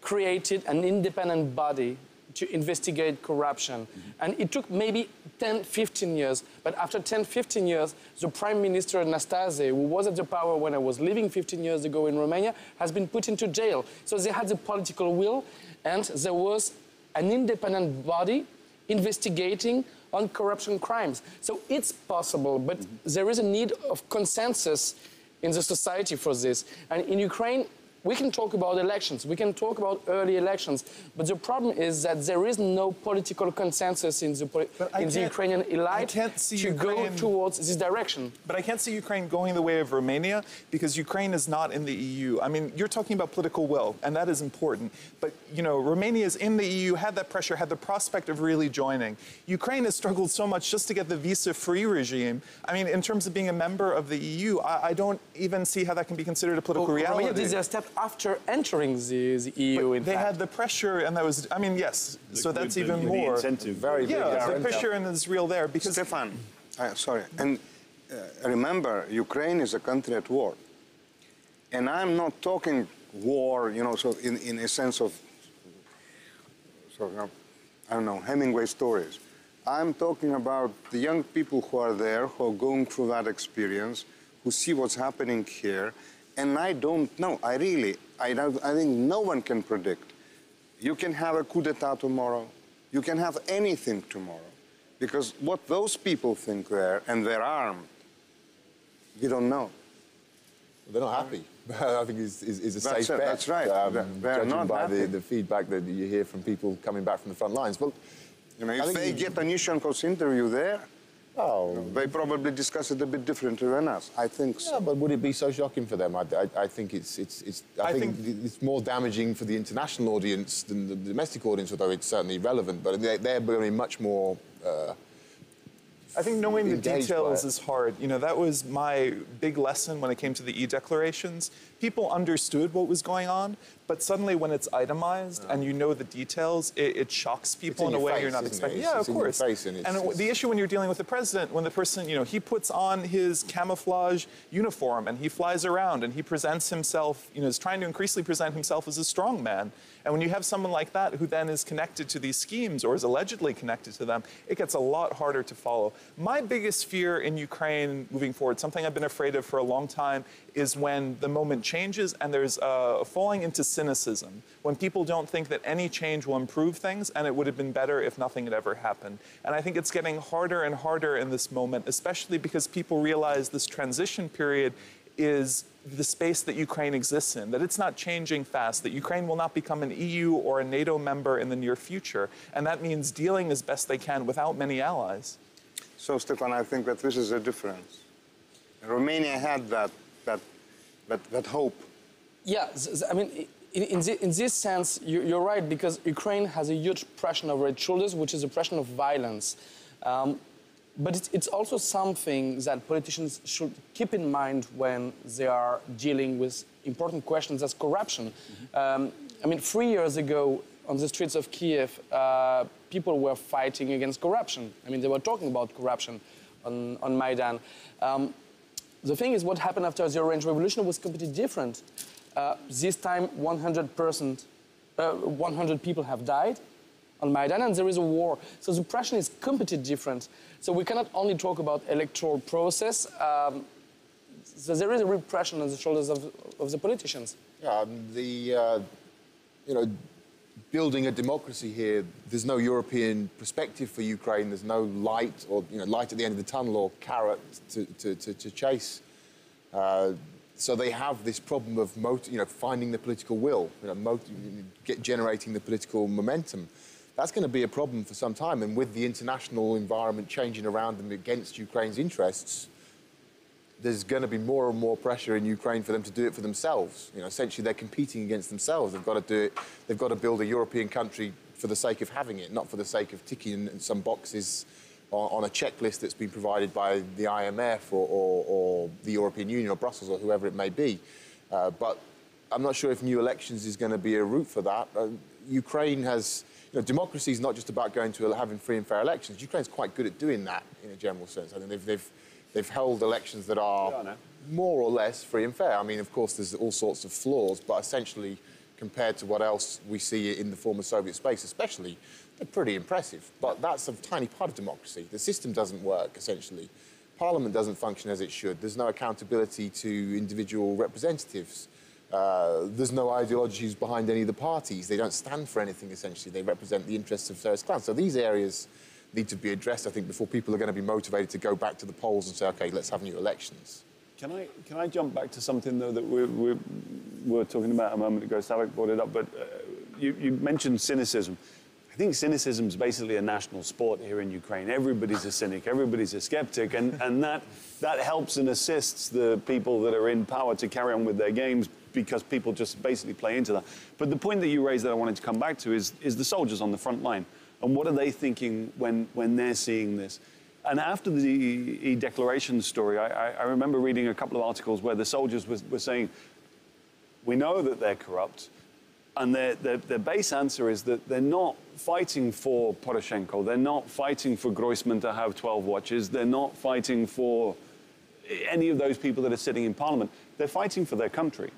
created an independent body to investigate corruption. And it took maybe 10, 15 years, but after 10, 15 years, the Prime Minister Nastase, who was at the power when I was living 15 years ago in Romania, has been put into jail. So they had the political will, and there was an independent body investigating on corruption crimes. So it's possible, but there is a need of consensus in the society for this. And in Ukraine, we can talk about elections, we can talk about early elections, but the problem is that there is no political consensus in the Ukrainian elite to go towards this direction.
But I can't see Ukraine going the way of Romania because Ukraine is not in the EU. I mean, you're talking about political will, and that is important. But, you know, Romania is in the EU, had that pressure, had the prospect of really joining. Ukraine has struggled so much just to get the visa-free regime. I mean, in terms of being a member of the EU, I don't even see how that can be considered a political reality.
Romania did their step after entering the EU, in
they
fact.
had the pressure, and that was, I mean, yes, so that's even more.
The incentive.
Very big.
Yeah, the pressure is real there because...
Stefan, sorry, and remember, Ukraine is a country at war. And I'm not talking war, you know, so in a sense of, I don't know, Hemingway stories. I'm talking about the young people who are there, who are going through that experience, who see what's happening here. And I don't know. I think no one can predict. You can have a coup d'etat tomorrow. You can have anything tomorrow. Because what those people think there, and they're armed, we don't know.
They're not happy. I think is a safe bet.
That's right. They're
judging
not
by
happy.
the feedback that you hear from people coming back from the front lines. Well,
You know, if they get a Nishankov's interview there, they probably discuss it a bit differently than us. I think so.
Yeah, but would it be so shocking for them? I think I think it's more damaging for the international audience than the domestic audience, although it's certainly relevant. But they're going to be much more.
I think knowing the
engaged
details
by it.
is hard. You know, that was my big lesson when it came to the e-declarations. People understood what was going on, but suddenly when it's itemized and you know the details, it shocks people in a way you're not expecting. Yeah, of course. And the issue when you're dealing with the president, when the person, you know, he puts on his camouflage uniform and he flies around and he presents himself, you know, is trying to increasingly present himself as a strong man. And when you have someone like that who then is connected to these schemes or is allegedly connected to them, it gets a lot harder to follow. My biggest fear in Ukraine moving forward, something I've been afraid of for a long time, is when the moment changes and there's a falling into cynicism, when people don't think that any change will improve things and it would have been better if nothing had ever happened. And I think it's getting harder and harder in this moment, especially because people realize this transition period is the space that Ukraine exists in, that it's not changing fast, that Ukraine will not become an EU or a NATO member in the near future. And that means dealing as best they can without many allies.
So, Stefan, I think that this is a difference. Romania had that hope.
Yeah, I mean, in this sense, you're right, because Ukraine has a huge pressure over its shoulders, which is a pressure of violence. But it's also something that politicians should keep in mind when they are dealing with important questions as corruption. I mean, 3 years ago, on the streets of Kiev, people were fighting against corruption. I mean, they were talking about corruption on Maidan. The thing is, what happened after the Orange Revolution was completely different. This time, 100 people have died on Maidan, and there is a war. So the pressure is completely different. So we cannot only talk about electoral process. So there is a real pressure on the shoulders of the politicians.
Yeah, you know, building a democracy here, there's no European perspective for Ukraine. There's no light or, you know, light at the end of the tunnel or carrot to chase. So they have this problem of, you know, finding the political will, you know, generating the political momentum. That's going to be a problem for some time. And with the international environment changing around them against Ukraine's interests, there's going to be more and more pressure in Ukraine for them to do it for themselves. You know, essentially, they're competing against themselves. They've got to do it. They've got to build a European country for the sake of having it, not for the sake of ticking some boxes on a checklist that's been provided by the IMF or the European Union or Brussels or whoever it may be. But I'm not sure if new elections is going to be a route for that. Ukraine has, you know, democracy is not just about going to having free and fair elections. Ukraine's quite good at doing that in a general sense. I think they've held elections that are more or less free and fair. I mean, of course, there's all sorts of flaws, but essentially, compared to what else we see in the former Soviet space, especially, they're pretty impressive. But that's a tiny part of democracy. The system doesn't work, essentially. Parliament doesn't function as it should. There's no accountability to individual representatives. There's no ideologies behind any of the parties. They don't stand for anything, essentially. They represent the interests of various clans. So these areas need to be addressed, I think, before people are going to be motivated to go back to the polls and say, OK, let's have new elections.
Can I jump back to something, though, that we were talking about a moment ago? Savik brought it up, but you mentioned cynicism. I think cynicism is basically a national sport here in Ukraine. Everybody's a cynic, everybody's a skeptic, and that helps and assists the people that are in power to carry on with their games because people just basically play into that. But the point that you raised that I wanted to come back to is the soldiers on the front line. And what are they thinking when they're seeing this? And after the declaration story, I remember reading a couple of articles where the soldiers were saying, we know that they're corrupt, and their base answer is that they're not fighting for Poroshenko, they're not fighting for Groisman to have 12 watches, they're not fighting for any of those people that are sitting in parliament. They're fighting for their country.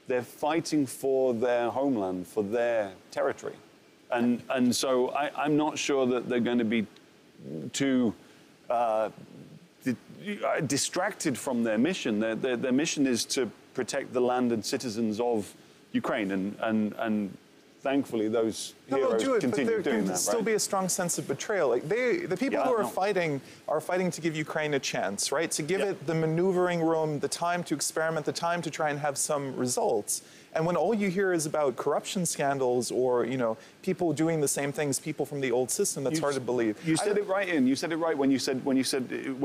They're fighting for their homeland, for their territory. And so I'm not sure that they're going to be too distracted from their mission. Their mission is to protect the land and citizens of Ukraine, and thankfully those heroes continue doing that. There can still
be a strong sense of betrayal. Like the people who are fighting to give Ukraine a chance, right? To give it the maneuvering room, the time to experiment, the time to try and have some results. And when all you hear is about corruption scandals or, you know, people doing the same things, people from the old system, that's hard to believe.
You said it right, Ian. You said it right when you said when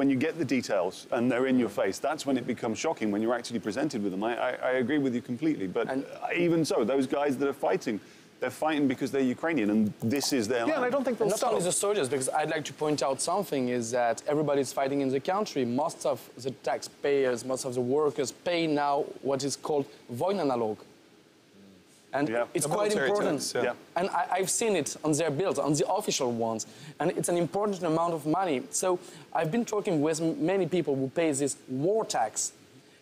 you get the details and they're in your face, that's when it becomes shocking, when you're actually presented with them. I agree with you completely. But even so, those guys that are fighting, they're fighting because they're Ukrainian, and this is their land.
And I don't think they'll stop. Not only the soldiers, because I'd like to point out something is that everybody's fighting in the country. Most of the taxpayers, most of the workers pay now what is called Voinanalog. And it's quite important. And I've seen it on their bills, on the official ones. And it's an important amount of money. So I've been talking with many people who pay this war tax.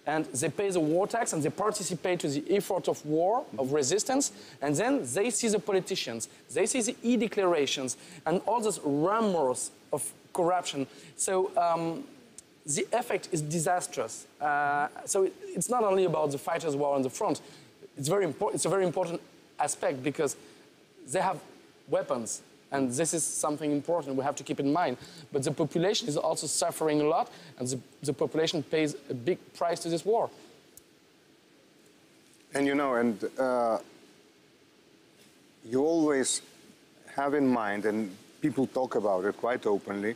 And they pay the war tax and they participate to the effort of war, of resistance. And then they see the politicians. They see the e-declarations and all those rumors of corruption. So the effect is disastrous. So it's not only about the fighters who are on the front. It's very important. It's a very important aspect because they have weapons, and this is something important we have to keep in mind. But the population is also suffering a lot, and the population pays a big price to this war.
And you know, you always have in mind, and people talk about it quite openly,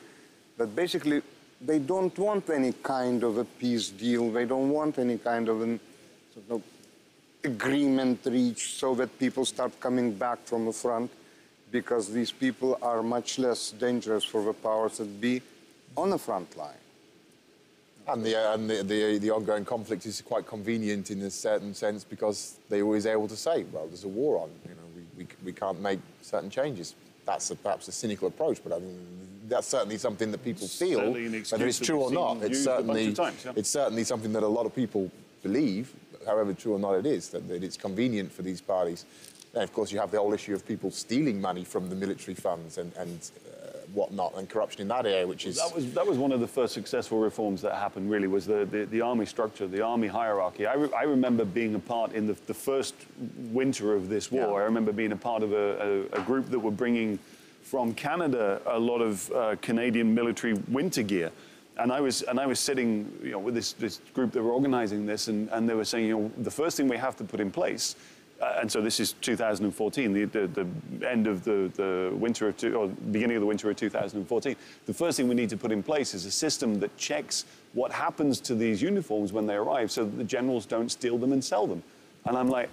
that basically they don't want any kind of a peace deal. They don't want any kind of an sort of agreement reached so that people start coming back from the front, because these people are much less dangerous for the powers that be on the front line.
And the ongoing conflict is quite convenient in a certain sense because they're always able to say, well, there's a war on, you know, we can't make certain changes. That's perhaps a cynical approach, but I mean, that's certainly something that people feel, whether it's true or not. It's certainly something that a lot of people believe, however true or not it is, that it's convenient for these parties. And of course, you have the whole issue of people stealing money from the military funds and whatnot, and corruption in that area, which is...
That was one of the first successful reforms that happened, really, was the army structure, the army hierarchy. I remember being a part in the first winter of this war. I remember being a part of a group that were bringing from Canada a lot of Canadian military winter gear. And I was sitting, with this group that were organizing this, and they were saying, the first thing we have to put in place, and so this is 2014, the end of the winter or beginning of the winter of 2014. The first thing we need to put in place is a system that checks what happens to these uniforms when they arrive, so that the generals don't steal them and sell them. And I'm like,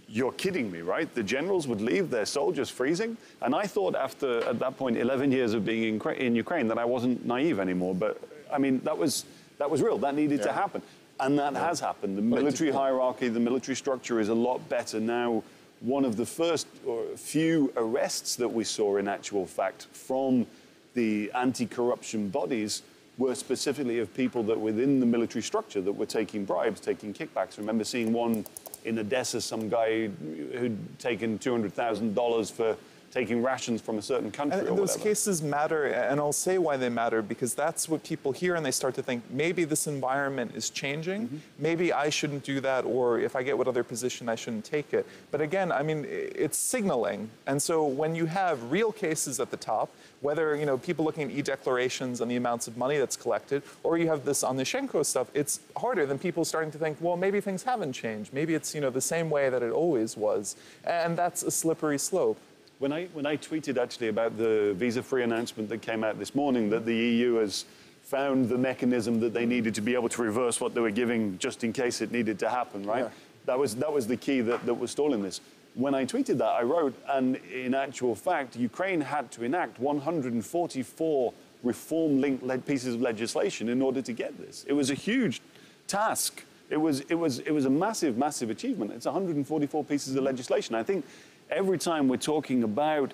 you're kidding me, right? The generals would leave their soldiers freezing? And I thought after, at that point, 11 years of being in Ukraine, that I wasn't naive anymore. But, I mean, that was real. That needed to happen. And that has happened. The military hierarchy, the military structure is a lot better now. One of the first or few arrests that we saw, in actual fact, from the anti-corruption bodies were specifically of people that within the military structure that were taking bribes, taking kickbacks. I remember seeing one in Odessa, some guy who'd taken $200,000 for taking rations from a certain country
and
or
those
whatever.
cases matter, and I'll say why they matter, because that's what people hear and they start to think, maybe this environment is changing, maybe I shouldn't do that, or if I get what other position, I shouldn't take it. But again, I mean, it's signaling. And so when you have real cases at the top, whether, people looking at e-declarations and the amounts of money that's collected, or you have this Onishenko stuff, it's harder than people starting to think, well, maybe things haven't changed. Maybe it's, the same way that it always was. And that's a slippery slope.
When I tweeted actually about the visa-free announcement that came out this morning, that the EU has found the mechanism that they needed to be able to reverse what they were giving just in case it needed to happen, right? Yeah. That was the key that was stalling this. When I tweeted that, I wrote, and in actual fact, Ukraine had to enact 144 reform-linked pieces of legislation in order to get this. It was a huge task. It was a massive, massive achievement. It's 144 pieces of legislation. I think every time we're talking about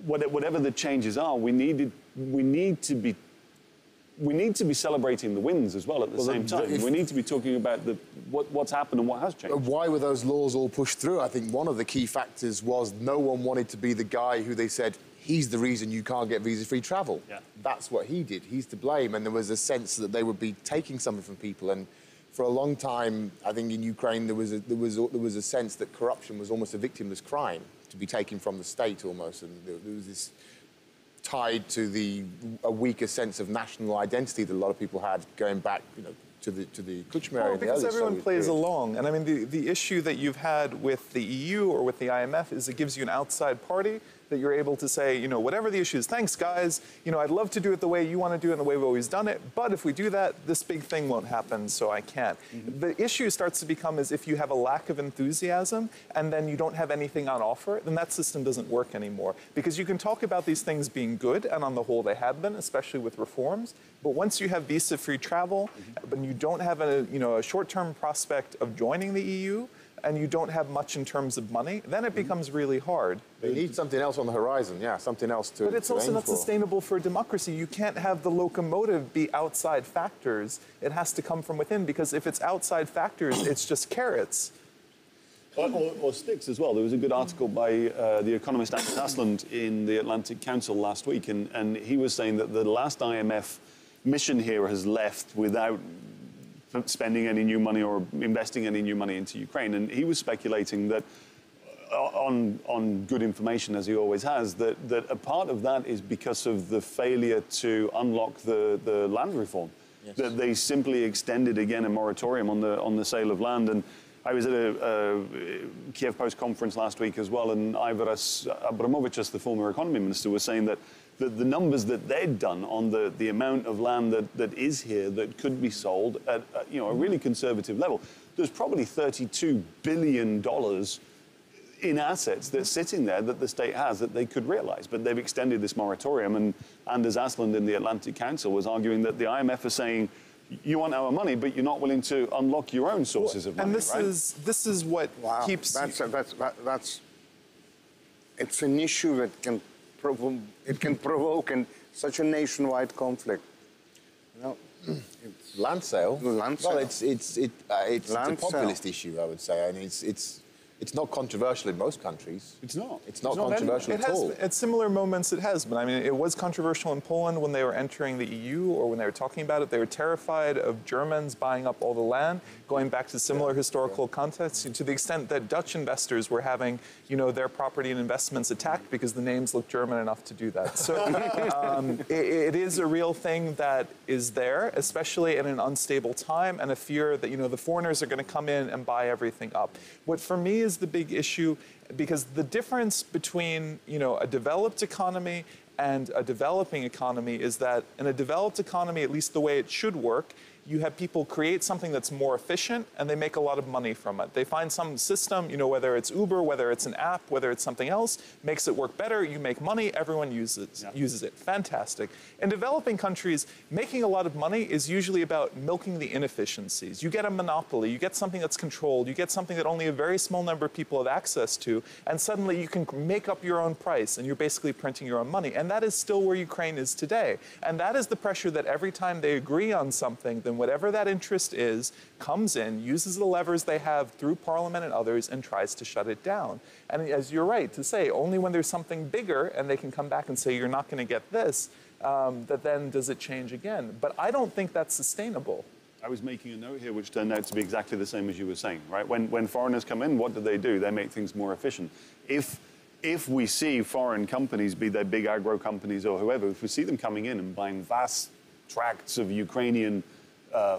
whatever the changes are, we need to be celebrating the wins as well at the same time. We need to be talking about what's happened and what has changed.
Why were those laws all pushed through? I think one of the key factors was no one wanted to be the guy who they said, he's the reason you can't get visa-free travel. Yeah. That's what he did. He's to blame. And there was a sense that they would be taking something from people. And for a long time, I think in Ukraine, there was a sense that corruption was almost a victimless crime, to be taken from the state almost. And there was this tied to a weaker sense of national identity that a lot of people had going back, to the Kuchma area.
Well, because everyone plays along. And I mean, the issue that you've had with the EU or with the IMF is it gives you an outside party that you're able to say, whatever the issue is, thanks, guys. I'd love to do it the way you want to do it and the way we've always done it. But if we do that, this big thing won't happen, so I can't. The issue starts to become is if you have a lack of enthusiasm and then you don't have anything on offer, then that system doesn't work anymore. Because you can talk about these things being good, and on the whole they have been, especially with reforms. But once you have visa-free travel, but you don't have a short-term prospect of joining the EU, and you don't have much in terms of money, then it becomes really hard.
They need something else on the horizon, something else to.
But it's also not sustainable for democracy. You can't have the locomotive be outside factors. It has to come from within, because if it's outside factors, it's just carrots.
Or sticks as well. There was a good article by the economist Anders Aslund in the Atlantic Council last week, and he was saying that the last IMF mission here has left without spending any new money or investing any new money into Ukraine. And he was speculating that, on good information, as he always has, that a part of that is because of the failure to unlock the land reform. Yes. That they simply extended again a moratorium on the sale of land. And I was at a Kiev Post conference last week as well, and Ivaras Abramovich, the former economy minister, was saying that the numbers that they'd done on the amount of land that is here that could be sold at a really conservative level, there's probably $32 billion in assets that's sitting there that the state has that they could realize. But they've extended this moratorium, and Anders Aslund in the Atlantic Council was arguing that the IMF are saying, you want our money, but you're not willing to unlock your own sources of money,
and this is what keeps...
It's an issue that can provoke such a nationwide conflict.
Land sale.
Land sale.
Well, it's a populist issue, I would say. I mean, it's It's not controversial in most countries.
It's not.
It's not controversial at all.
At similar moments, it has been. I mean, it was controversial in Poland when they were entering the EU, or when they were talking about it. They were terrified of Germans buying up all the land, going back to similar historical contexts, to the extent that Dutch investors were having, their property and investments attacked because the names looked German enough to do that. So it is a real thing that is there, especially in an unstable time, and a fear that, the foreigners are going to come in and buy everything up. What for me is the big issue, because the difference between, a developed economy and a developing economy is that in a developed economy, at least the way it should work, you have people create something that's more efficient, and they make a lot of money from it. They find some system, whether it's Uber, whether it's an app, whether it's something else, makes it work better, you make money, everyone uses it. Fantastic. In developing countries, making a lot of money is usually about milking the inefficiencies. You get a monopoly, you get something that's controlled, you get something that only a very small number of people have access to, and suddenly you can make up your own price, and you're basically printing your own money. And that is still where Ukraine is today. And that is the pressure that every time they agree on something, then whatever that interest is, comes in, uses the levers they have through Parliament and others, and tries to shut it down. And as you're right to say, only when there's something bigger and they can come back and say, you're not going to get this, that then does it change again. But I don't think that's sustainable.
I was making a note here which turned out to be exactly the same as you were saying, right? When foreigners come in, what do? They make things more efficient. If we see foreign companies, be they big agro companies or whoever, if we see them coming in and buying vast tracts of Ukrainian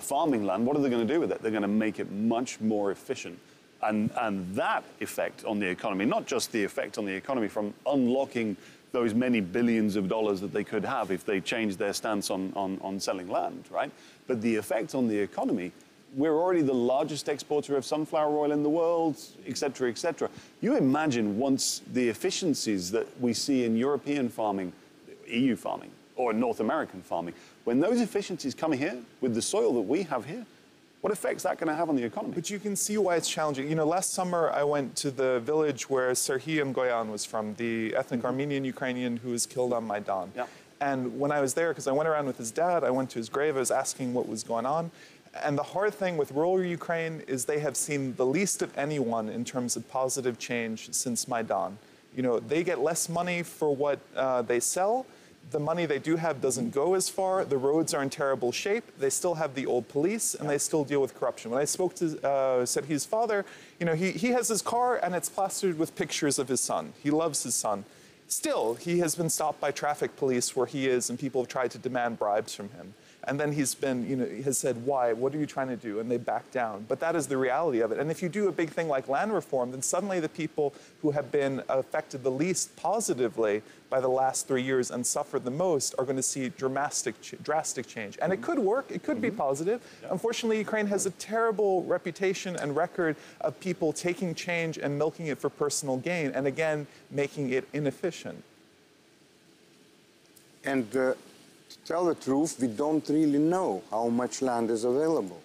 farming land, what are they going to do with it? They're going to make it much more efficient. And that effect on the economy, not just the effect on the economy from unlocking those many billions of dollars that they could have if they changed their stance on selling land, right? But the effect on the economy, we're already the largest exporter of sunflower oil in the world, et cetera, et cetera. You imagine once the efficiencies that we see in European farming, EU farming, or North American farming, when those efficiencies come here with the soil that we have here, what effect's that going to have on the economy?
But you can see why it's challenging. Last summer I went to the village where Serhiy Mgoyan was from, the ethnic Armenian Ukrainian who was killed on Maidan.
Yeah.
And when I was there, because I went around with his dad, I went to his grave, I was asking what was going on. And the hard thing with rural Ukraine is they have seen the least of anyone in terms of positive change since Maidan. They get less money for what they sell. The money they do have doesn't go as far. The roads are in terrible shape. They still have the old police, and they still deal with corruption. When I spoke to Serhiy's father, he has his car, and it's plastered with pictures of his son. He loves his son. Still, he has been stopped by traffic police where he is, and people have tried to demand bribes from him. And then he's been, he has said, why? What are you trying to do? And they back down. But that is the reality of it. And if you do a big thing like land reform, then suddenly the people who have been affected the least positively by the last 3 years and suffered the most are going to see drastic change. And it could work. It could be positive. Yeah. Unfortunately, Ukraine has a terrible reputation and record of people taking change and milking it for personal gain, and again, making it inefficient.
And to tell the truth, we don't really know how much land is available,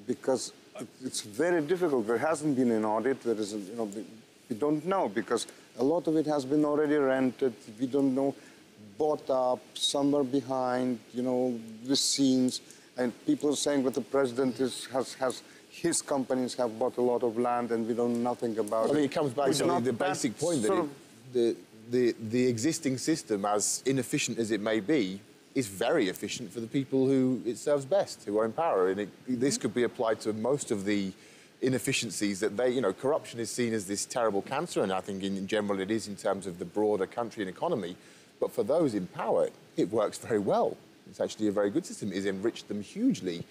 because it's very difficult. There hasn't been an audit. There is, we don't know, because a lot of it has been already rented. We don't know, bought up, somewhere behind, the scenes. And people are saying that the president has his companies have bought a lot of land, and we know nothing about it.
I mean, it comes back to the basic point that the existing system, as inefficient as it may be, is very efficient for the people who it serves best, who are in power. And this could be applied to most of the inefficiencies that corruption is seen as this terrible cancer, and I think in general it is in terms of the broader country and economy. But for those in power, it works very well. It's actually a very good system. It has enriched them hugely.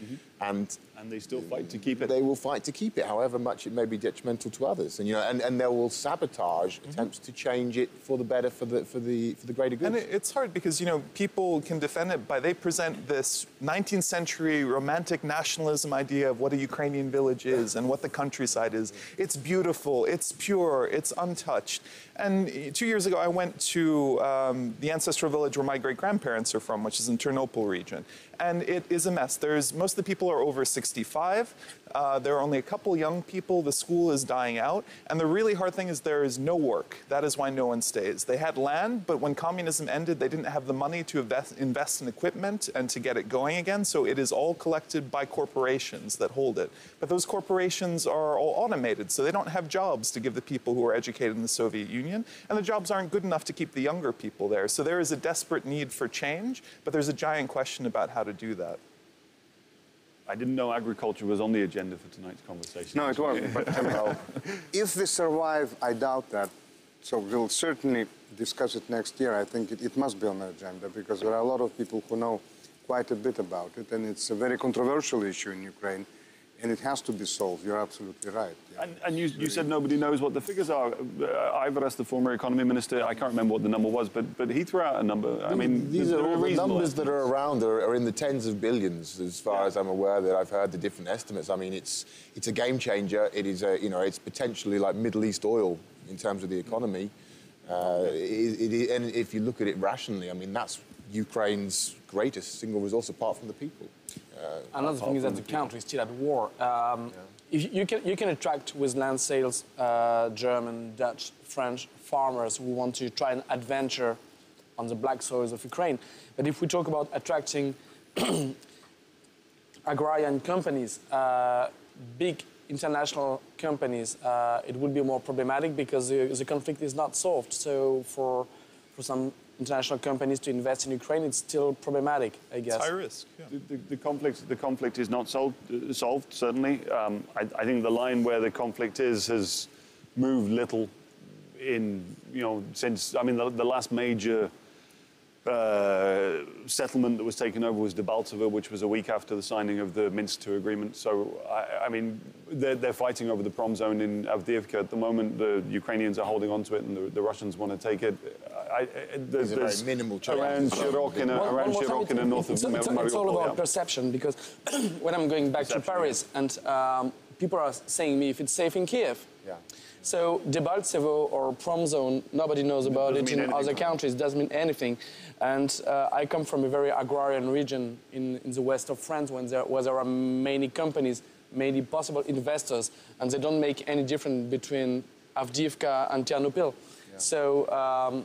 And
they still fight to keep it.
They will fight to keep it, however much it may be detrimental to others. And and they will sabotage attempts to change it for the better, for the greater good.
And it's hard because people can defend it by they present this 19th century romantic nationalism idea of what a Ukrainian village is and what the countryside is. It's beautiful, it's pure, it's untouched. And 2 years ago, I went to the ancestral village where my great-grandparents are from, which is in Ternopil region. And it is a mess. Most of the people are over 60. 65. There are only a couple young people. The school is dying out. And the really hard thing is there is no work. That is why no one stays. They had land, but when communism ended, they didn't have the money to invest in equipment and to get it going again. So it is all collected by corporations that hold it. But those corporations are all automated, so they don't have jobs to give the people who are educated in the Soviet Union. And the jobs aren't good enough to keep the younger people there. So there is a desperate need for change, but there's a giant question about how to do that.
I didn't know agriculture was on the agenda for tonight's conversation.
No, it wasn't. But if they survive, I doubt that. So we'll certainly discuss it next year. I think it must be on the agenda because there are a lot of people who know quite a bit about it, and it's a very controversial issue in Ukraine, and it has to be solved. You're absolutely right. Yeah.
And you said nobody knows what the figures are. I've asked the former economy minister, I can't remember what the number was, but he threw out a number. I mean,
these are all the numbers
estimates.
that are around are in the tens of billions, as far as I'm aware. That I've heard the different estimates. I mean, it's a game changer. It is it's potentially like Middle East oil in terms of the economy. And if you look at it rationally, I mean, that's Ukraine's greatest single resource apart from the people.
Another thing is that the country is still at war. If you can attract with land sales German, Dutch, French farmers who want to try and adventure on the black soils of Ukraine. But if we talk about attracting agrarian companies, big international companies, it would be more problematic because the conflict is not solved. So for some international companies to invest in Ukraine, it's still problematic, I guess.
It's high risk. Yeah.
The conflict is not solved certainly. I think the line where the conflict has moved little in, since, I mean, the last major settlement that was taken over was Debaltseve, which was a week after the signing of the Minsk II agreement. So, I mean, they're fighting over the prom zone in Avdiivka at the moment. The Ukrainians are holding on to it, and the Russians want to take it. There's
very minimal chance.
around Shirok in the north of Mariupol.
It's all about perception, because when I'm going back to Paris and people are saying me if it's safe in Kiev.
Yeah.
So Debaltseve or prom zone, nobody knows about it in other countries, doesn't mean anything. And I come from a very agrarian region in the west of France where there are many companies, many possible investors, and they don't make any difference between Avdiivka and Ternopil. Yeah. So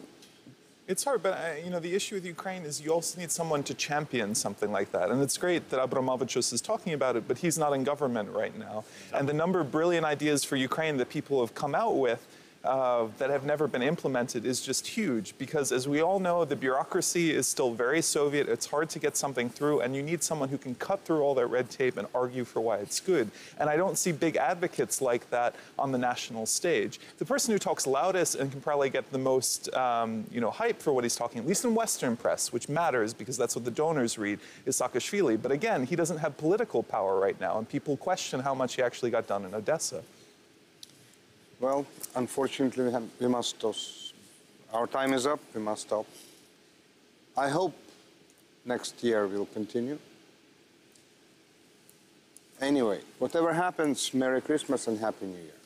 it's hard, but the issue with Ukraine is you also need someone to champion something like that. And it's great that Abramovich is talking about it, but he's not in government right now. And the number of brilliant ideas for Ukraine that people have come out with that have never been implemented is just huge, because as we all know, the bureaucracy is still very Soviet. It's hard to get something through, and you need someone who can cut through all that red tape and argue for why it's good. And I don't see big advocates like that on the national stage. The person who talks loudest and can probably get the most hype for what he's talking, at least in Western press, which matters because that's what the donors read, is Saakashvili. But again, he doesn't have political power right now, and people question how much he actually got done in Odessa.
Well, unfortunately, we must stop. Our time is up. We must stop. I hope next year we'll continue. Anyway, whatever happens, Merry Christmas and Happy New Year.